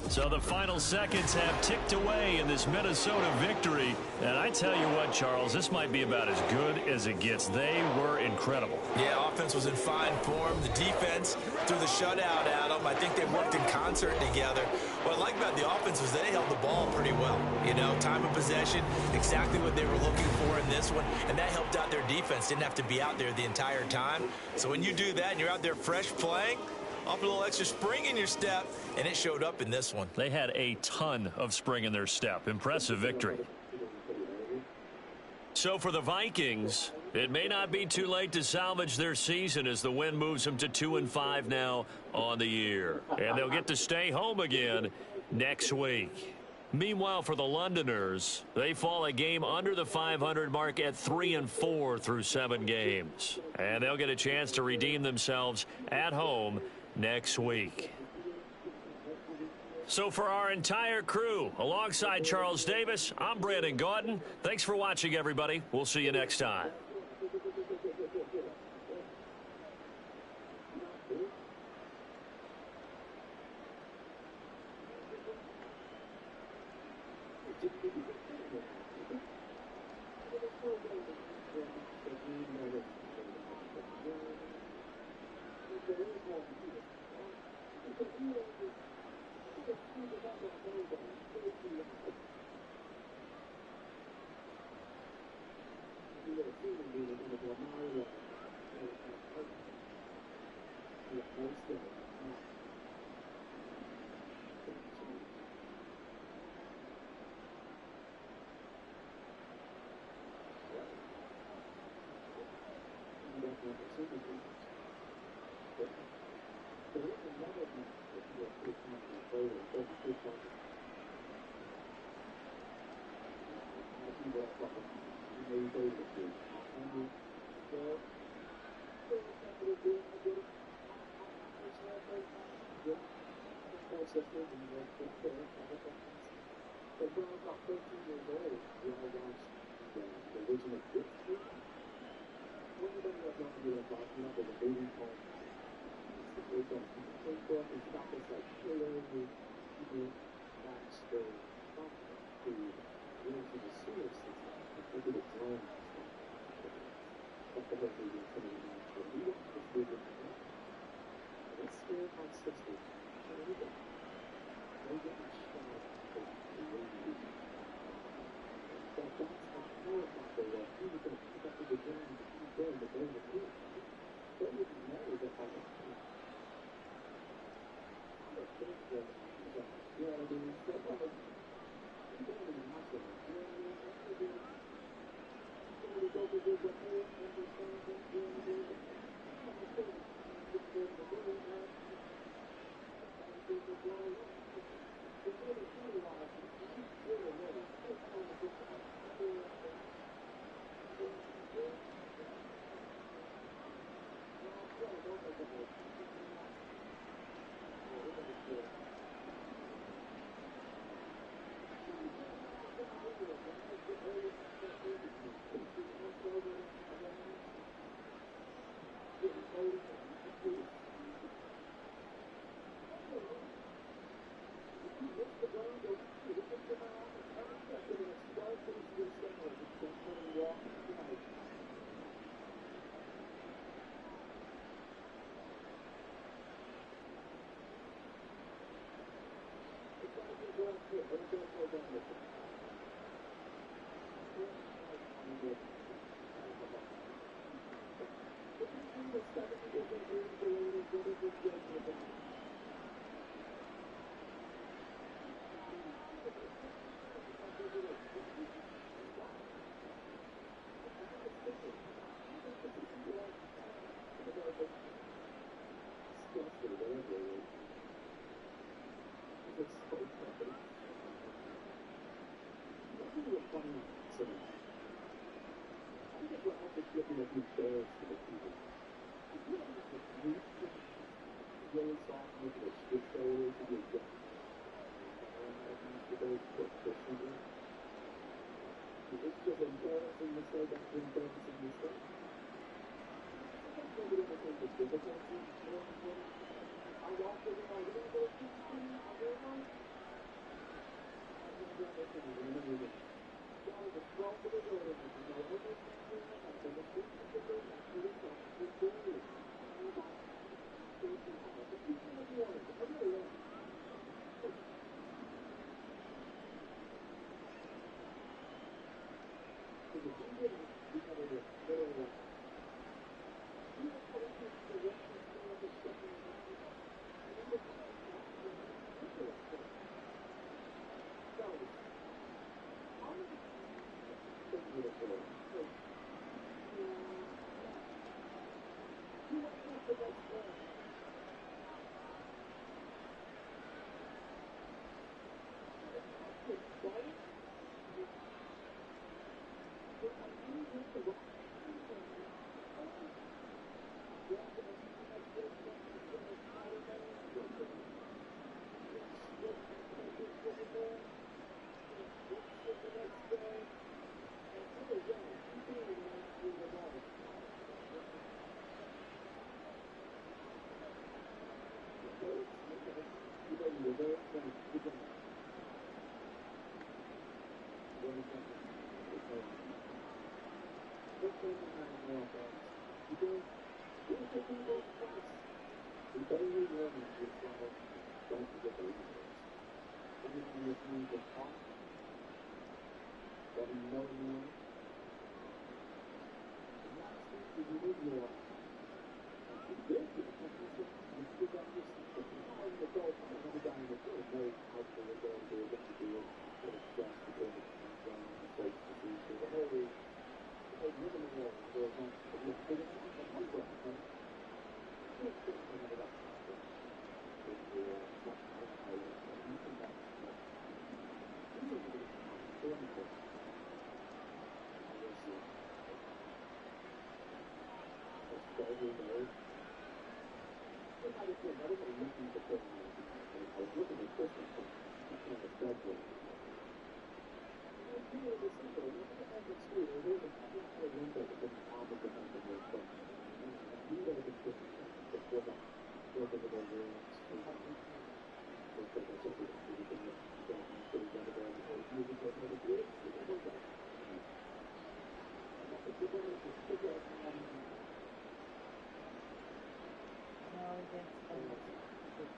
So the final seconds have ticked away in this Minnesota victory. And I tell you what, Charles, this might be about as good as it gets. They were incredible. Yeah, offense was in fine form. The defense threw the shutout at them. I think they worked in concert together. What I like about the offense was they held the ball pretty well. You know, time of possession, exactly what they were looking for in this one. And that helped out their defense. Didn't have to be out there the entire time. So when you do that and you're out there fresh playing, off a little extra spring in your step, and it showed up in this one. They had a ton of spring in their step. Impressive victory. So for the Vikings, it may not be too late to salvage their season as the win moves them to 2-5 now on the year. And they'll get to stay home again next week. Meanwhile, for the Londoners, they fall a game under the 500 mark at 3-4 through 7 games. And they'll get a chance to redeem themselves at home next week. So for our entire crew, alongside Charles Davis, I'm Brandon Gaudin. Thanks for watching, everybody. We'll see you next time.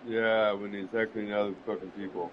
Yeah, when he's heckling other fucking people.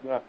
Yeah.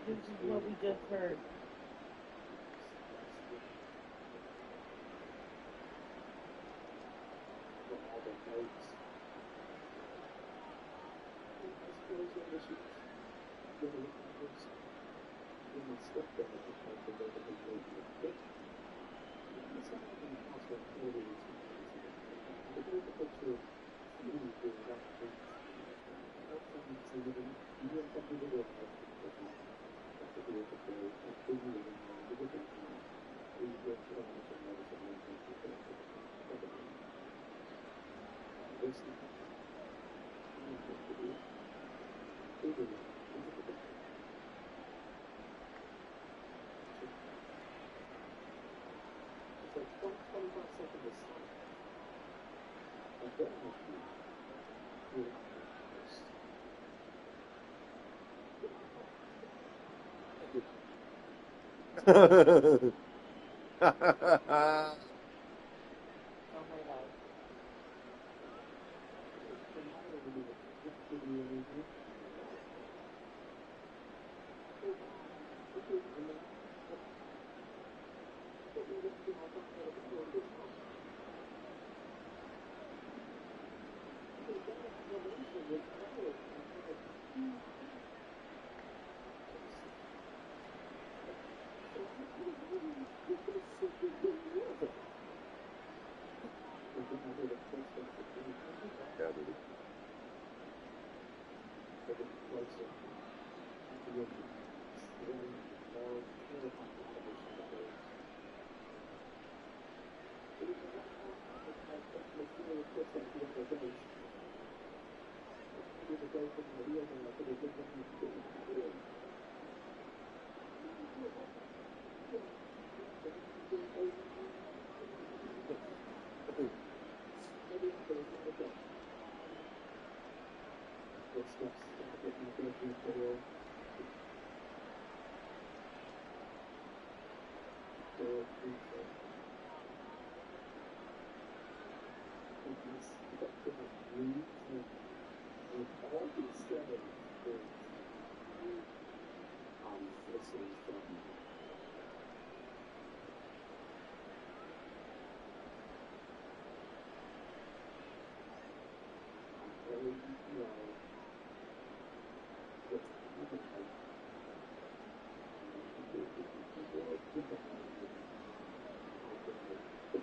This is what we just heard.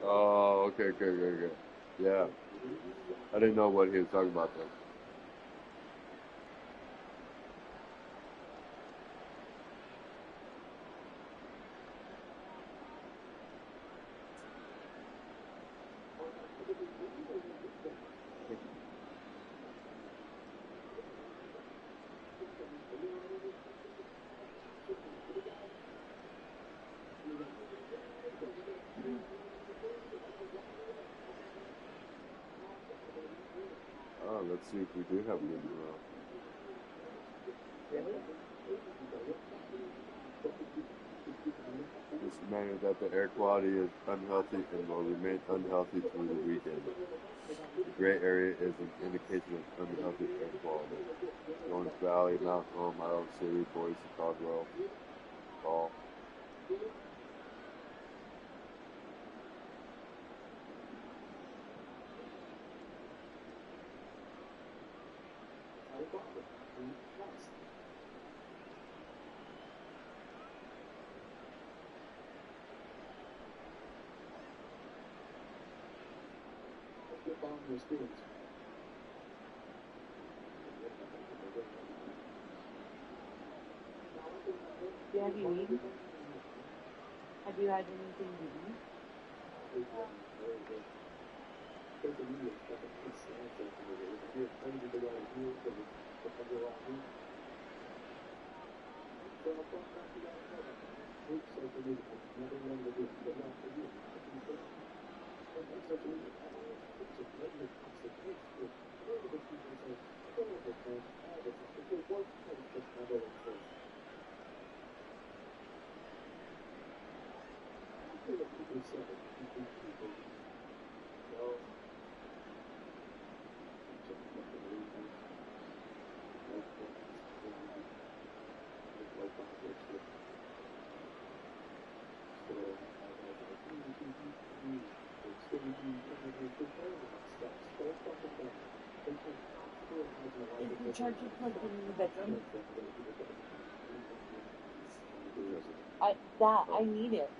Oh, okay. Yeah. I didn't know what he was talking about, though. Let's see if we do have a game tomorrow. This matter that the air quality is unhealthy and will remain unhealthy through the weekend. The gray area is an indication of unhealthy air quality. Lawrence Valley, Mount Home, Iowa City, Boise, Caldwell, Fall. Have you eaten? Have you had anything to eat? Is the charger plugged in the bedroom? I need it.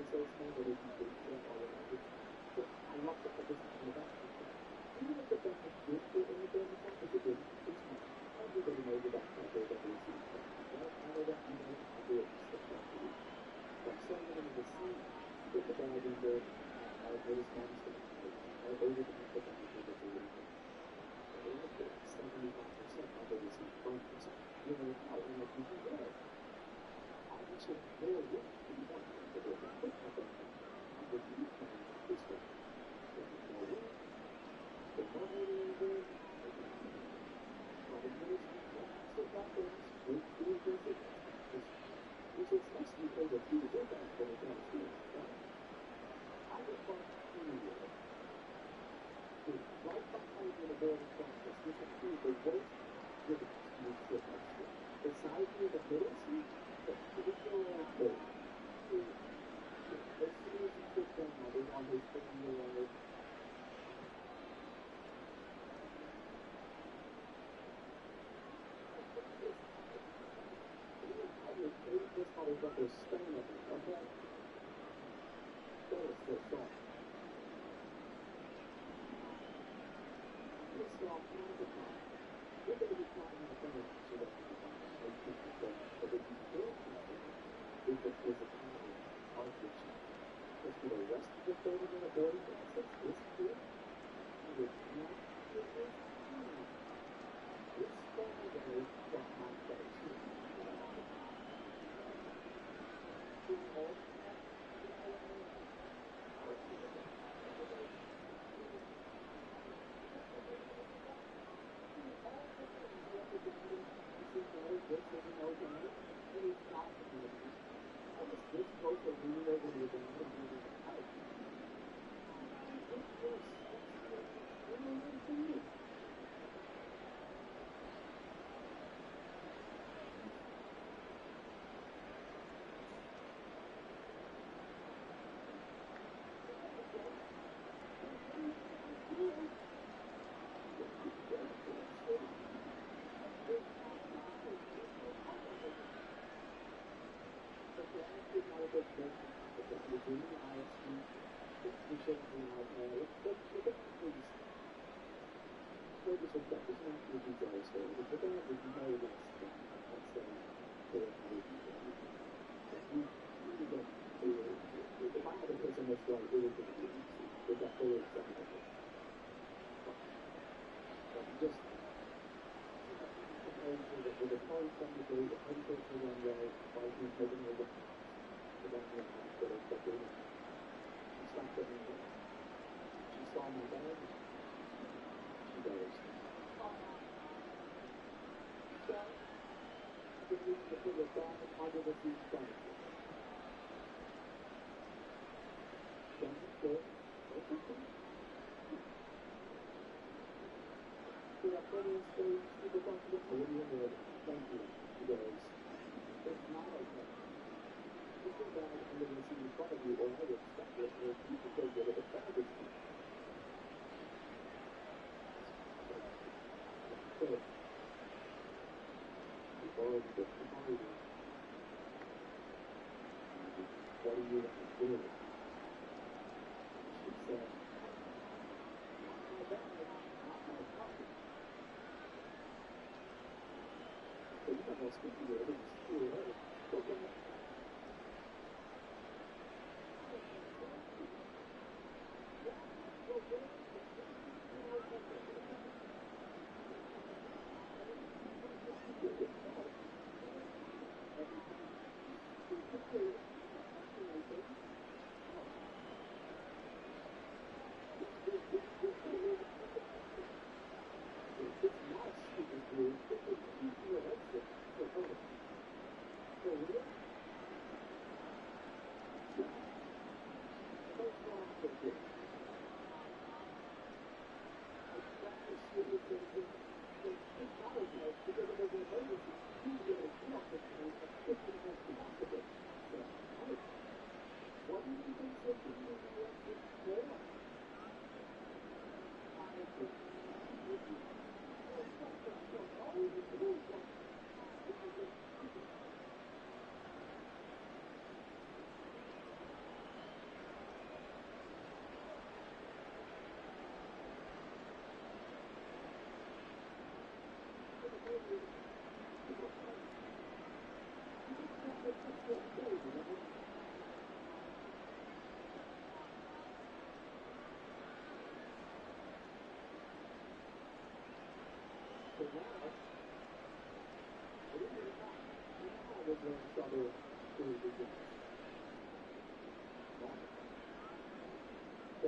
so small that if you could get all of that. But I love the position in the back. Even if the back is good for in the game, it's not good. It's not. Everybody knows about that goes over the season. Right? I know that. I know it. I do it. It's not to do. But sending them in the seat, get the bag in there, I noticed one thing. I over the put that in the game. 75% of it is in front of us. You know, I don't know if you do that. I actually very good. You want to go to the football game. I'm with you playing this way. So, you know what? The one way in there, probably is so back there. It's good. It's especially because of who's in that when it comes to it. I would want to right behind the boarding process, you can see the worst ribbons you sit next to. Beside you, the middle seat, the traditional board. As soon as you sit down, they want his 30-year-old. This motherfucker's staying up, okay? That is so soft. It's soft all the time. You're going to be talking about the finish so that you can make people go. But if you don't consider is the physicality of the check. Because for the rest of the 30-minute boarding process, this kid, he was not in his team. This Saturday got my face.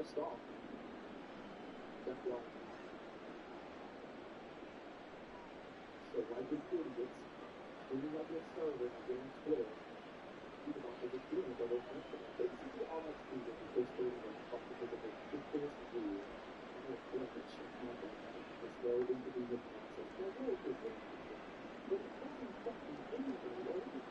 Just off. That's why. So like with idiots, bringing up your server and getting Twitter, you can also just do it with other people. Basically, all that's doing is just doing it off because of the ridiculous rules. And it's going to check my back. It's very inconvenient process. Now, very good thing. But it doesn't fucking anything to do.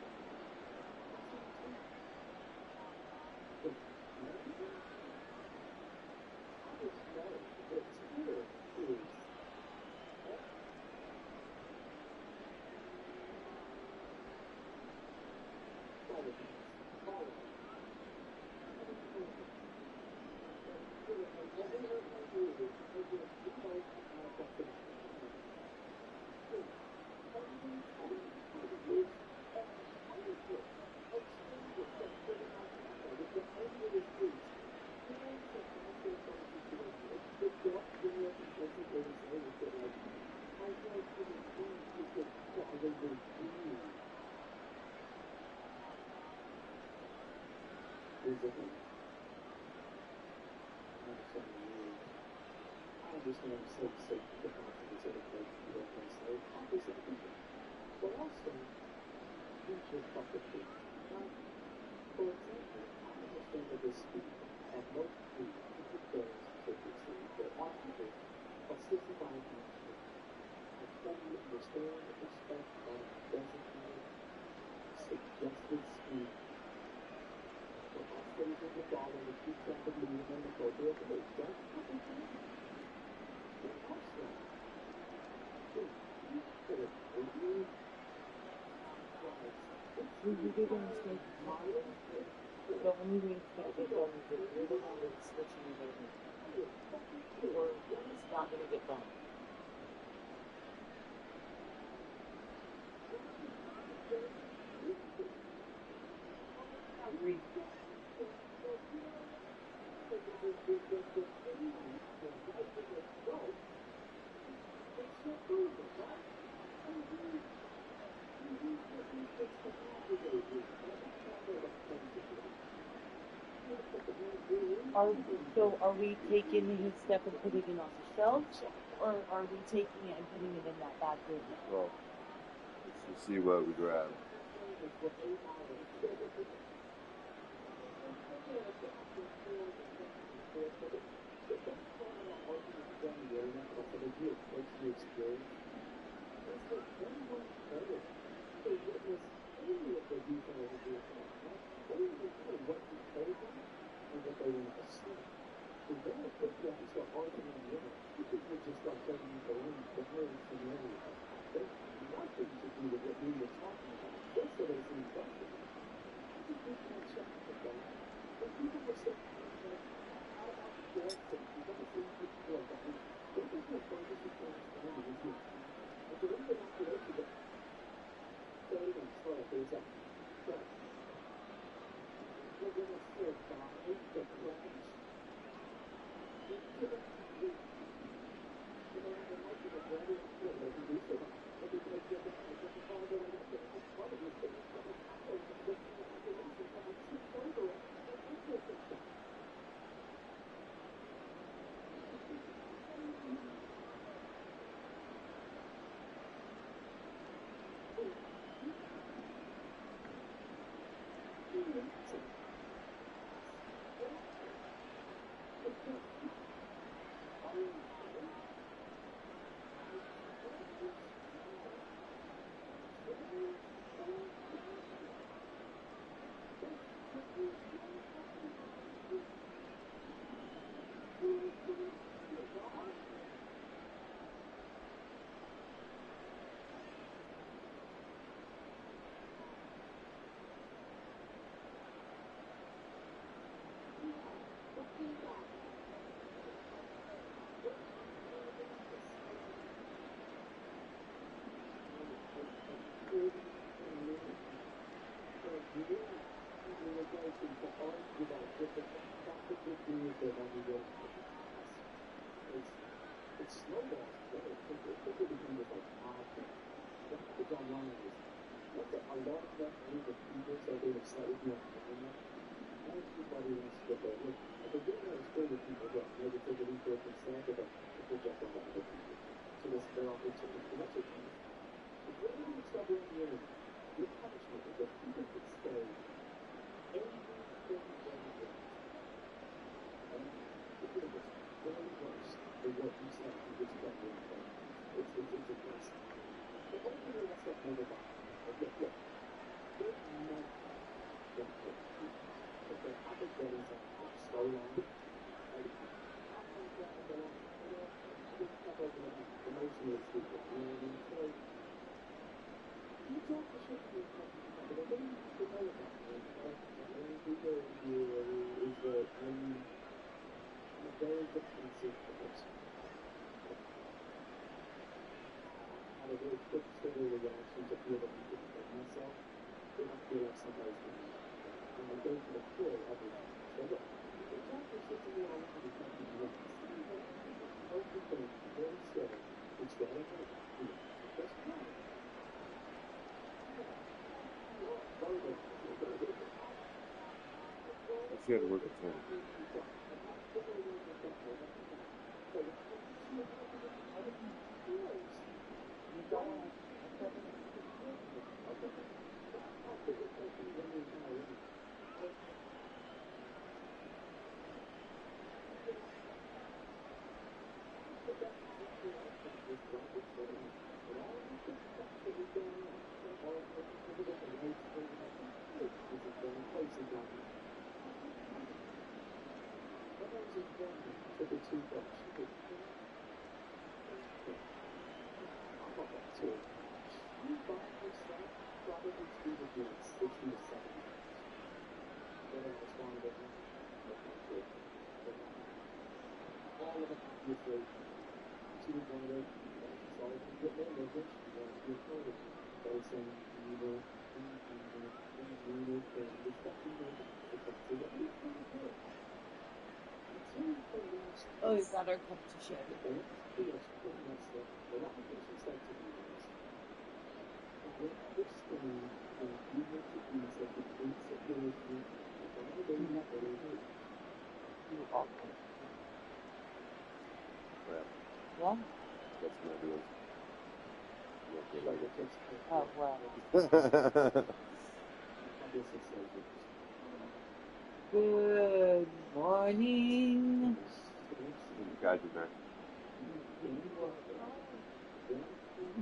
But also, feature fucking for example, I understand that the speed of most people typically there are people of 65 miles per hour. I totally understand and respect that designated suggested speed. But us citizens of Darwin to keep track of moving in the appropriate way. That's what we do. And also, We did a mistake. But when you read it, you're the one that's switching it over. Or it's not going to get done. Agreed. Are we taking his stuff and putting it on the shelves, or are we taking it and putting it in that back room? Well, let's see what we grab. snowballs together. It became this like odd thing. What happens online is once a large enough group of people say they were slightly beyond the internet, everybody wants to get there. Look, at the beginning, it's full of people that negativity towards themselves, but they project on to other people. So this is their opportunity. And that's okay. If you're going to start doing the internet, your punishment is that people could say anything they want. And if it was very worse than what you said, you just got your thing. It's aggressive. The only way that's not never done. Okay, look. There's no if they're happy getting something for so long, like, emotionally speaking, you know what I mean? So, you talk to shit to yourself, but the thing to know about me, people is that I'm a very defensive person. I had a very quick trigger reaction to feel that I could defend myself if I feel like somebody's going to and I go for the kill every time. So look, the doctor says to me all the time, he's not even right. Most people are very scared. It's the other way. That's fine. I see how to work a phone. Oh, is that our competition? Yeah? That's my deal. Oh, well. Good morning. Got you, man.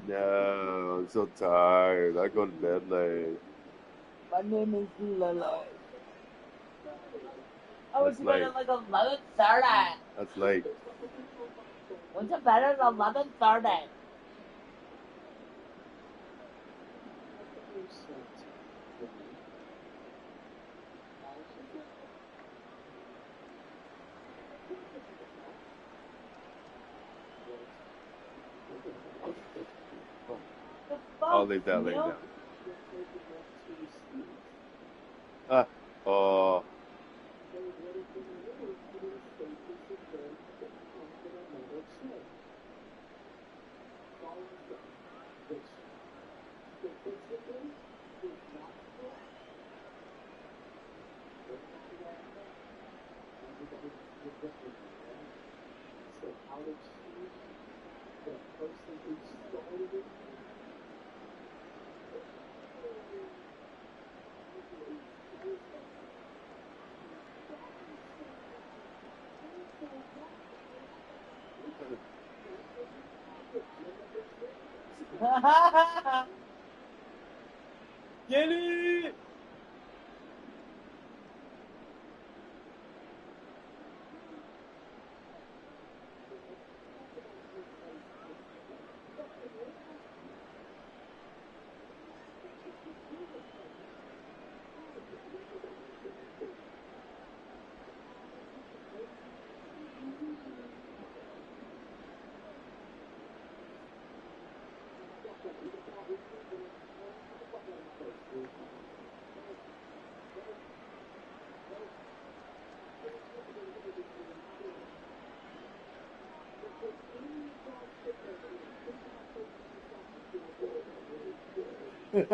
No, I'm so tired. I go to bed late. My name is Lily. I was That's to bed late. at like 11:30. That's late. Went to bed at 11:30. I'll leave that laid down. Oh. Get it! No,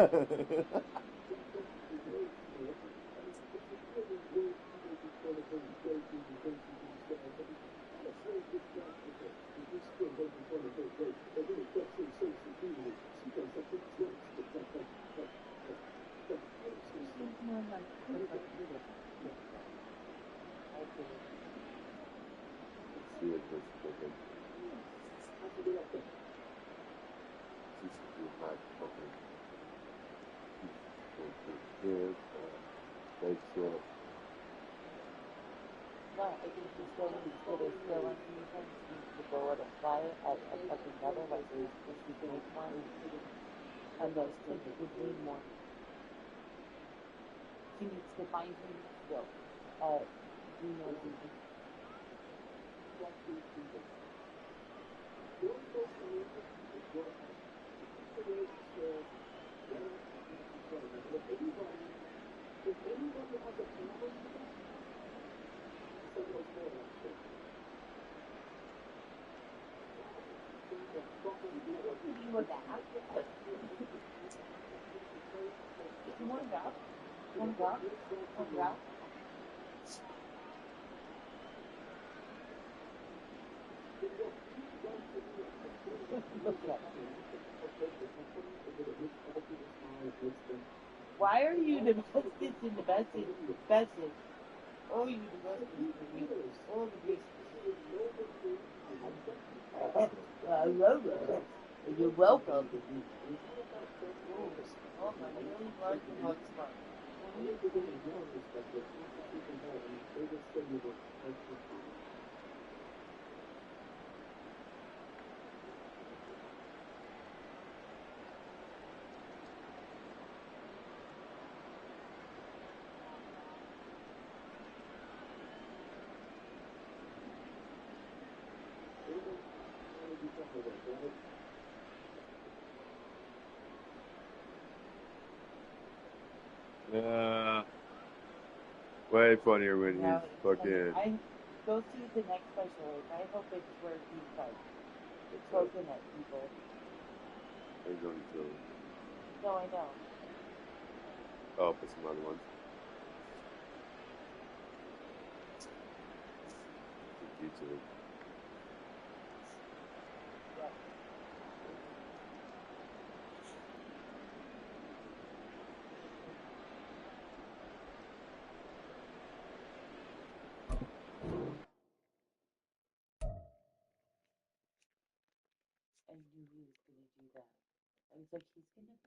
I think he still needs to get his skill on defense. He needs to go and apply it at a fucking level like he's supposed to make more. And those kids would need more. He needs to find his skill at junior league. You adapt. You want to adapt? You want to adapt? Want to adapt? Why are you the bestest in the bestest? Bestest. Oh, you the bestest. Oh, the bestest. I love it. You're welcome. Oh, my really large and smart. Way funnier when Yeah, he's fucking. I go see the next special. I hope it's where he's like poking at people. He's going to. No, I know. Oh, for some other ones. YouTube. I knew he was gonna do that. I was like, he's gonna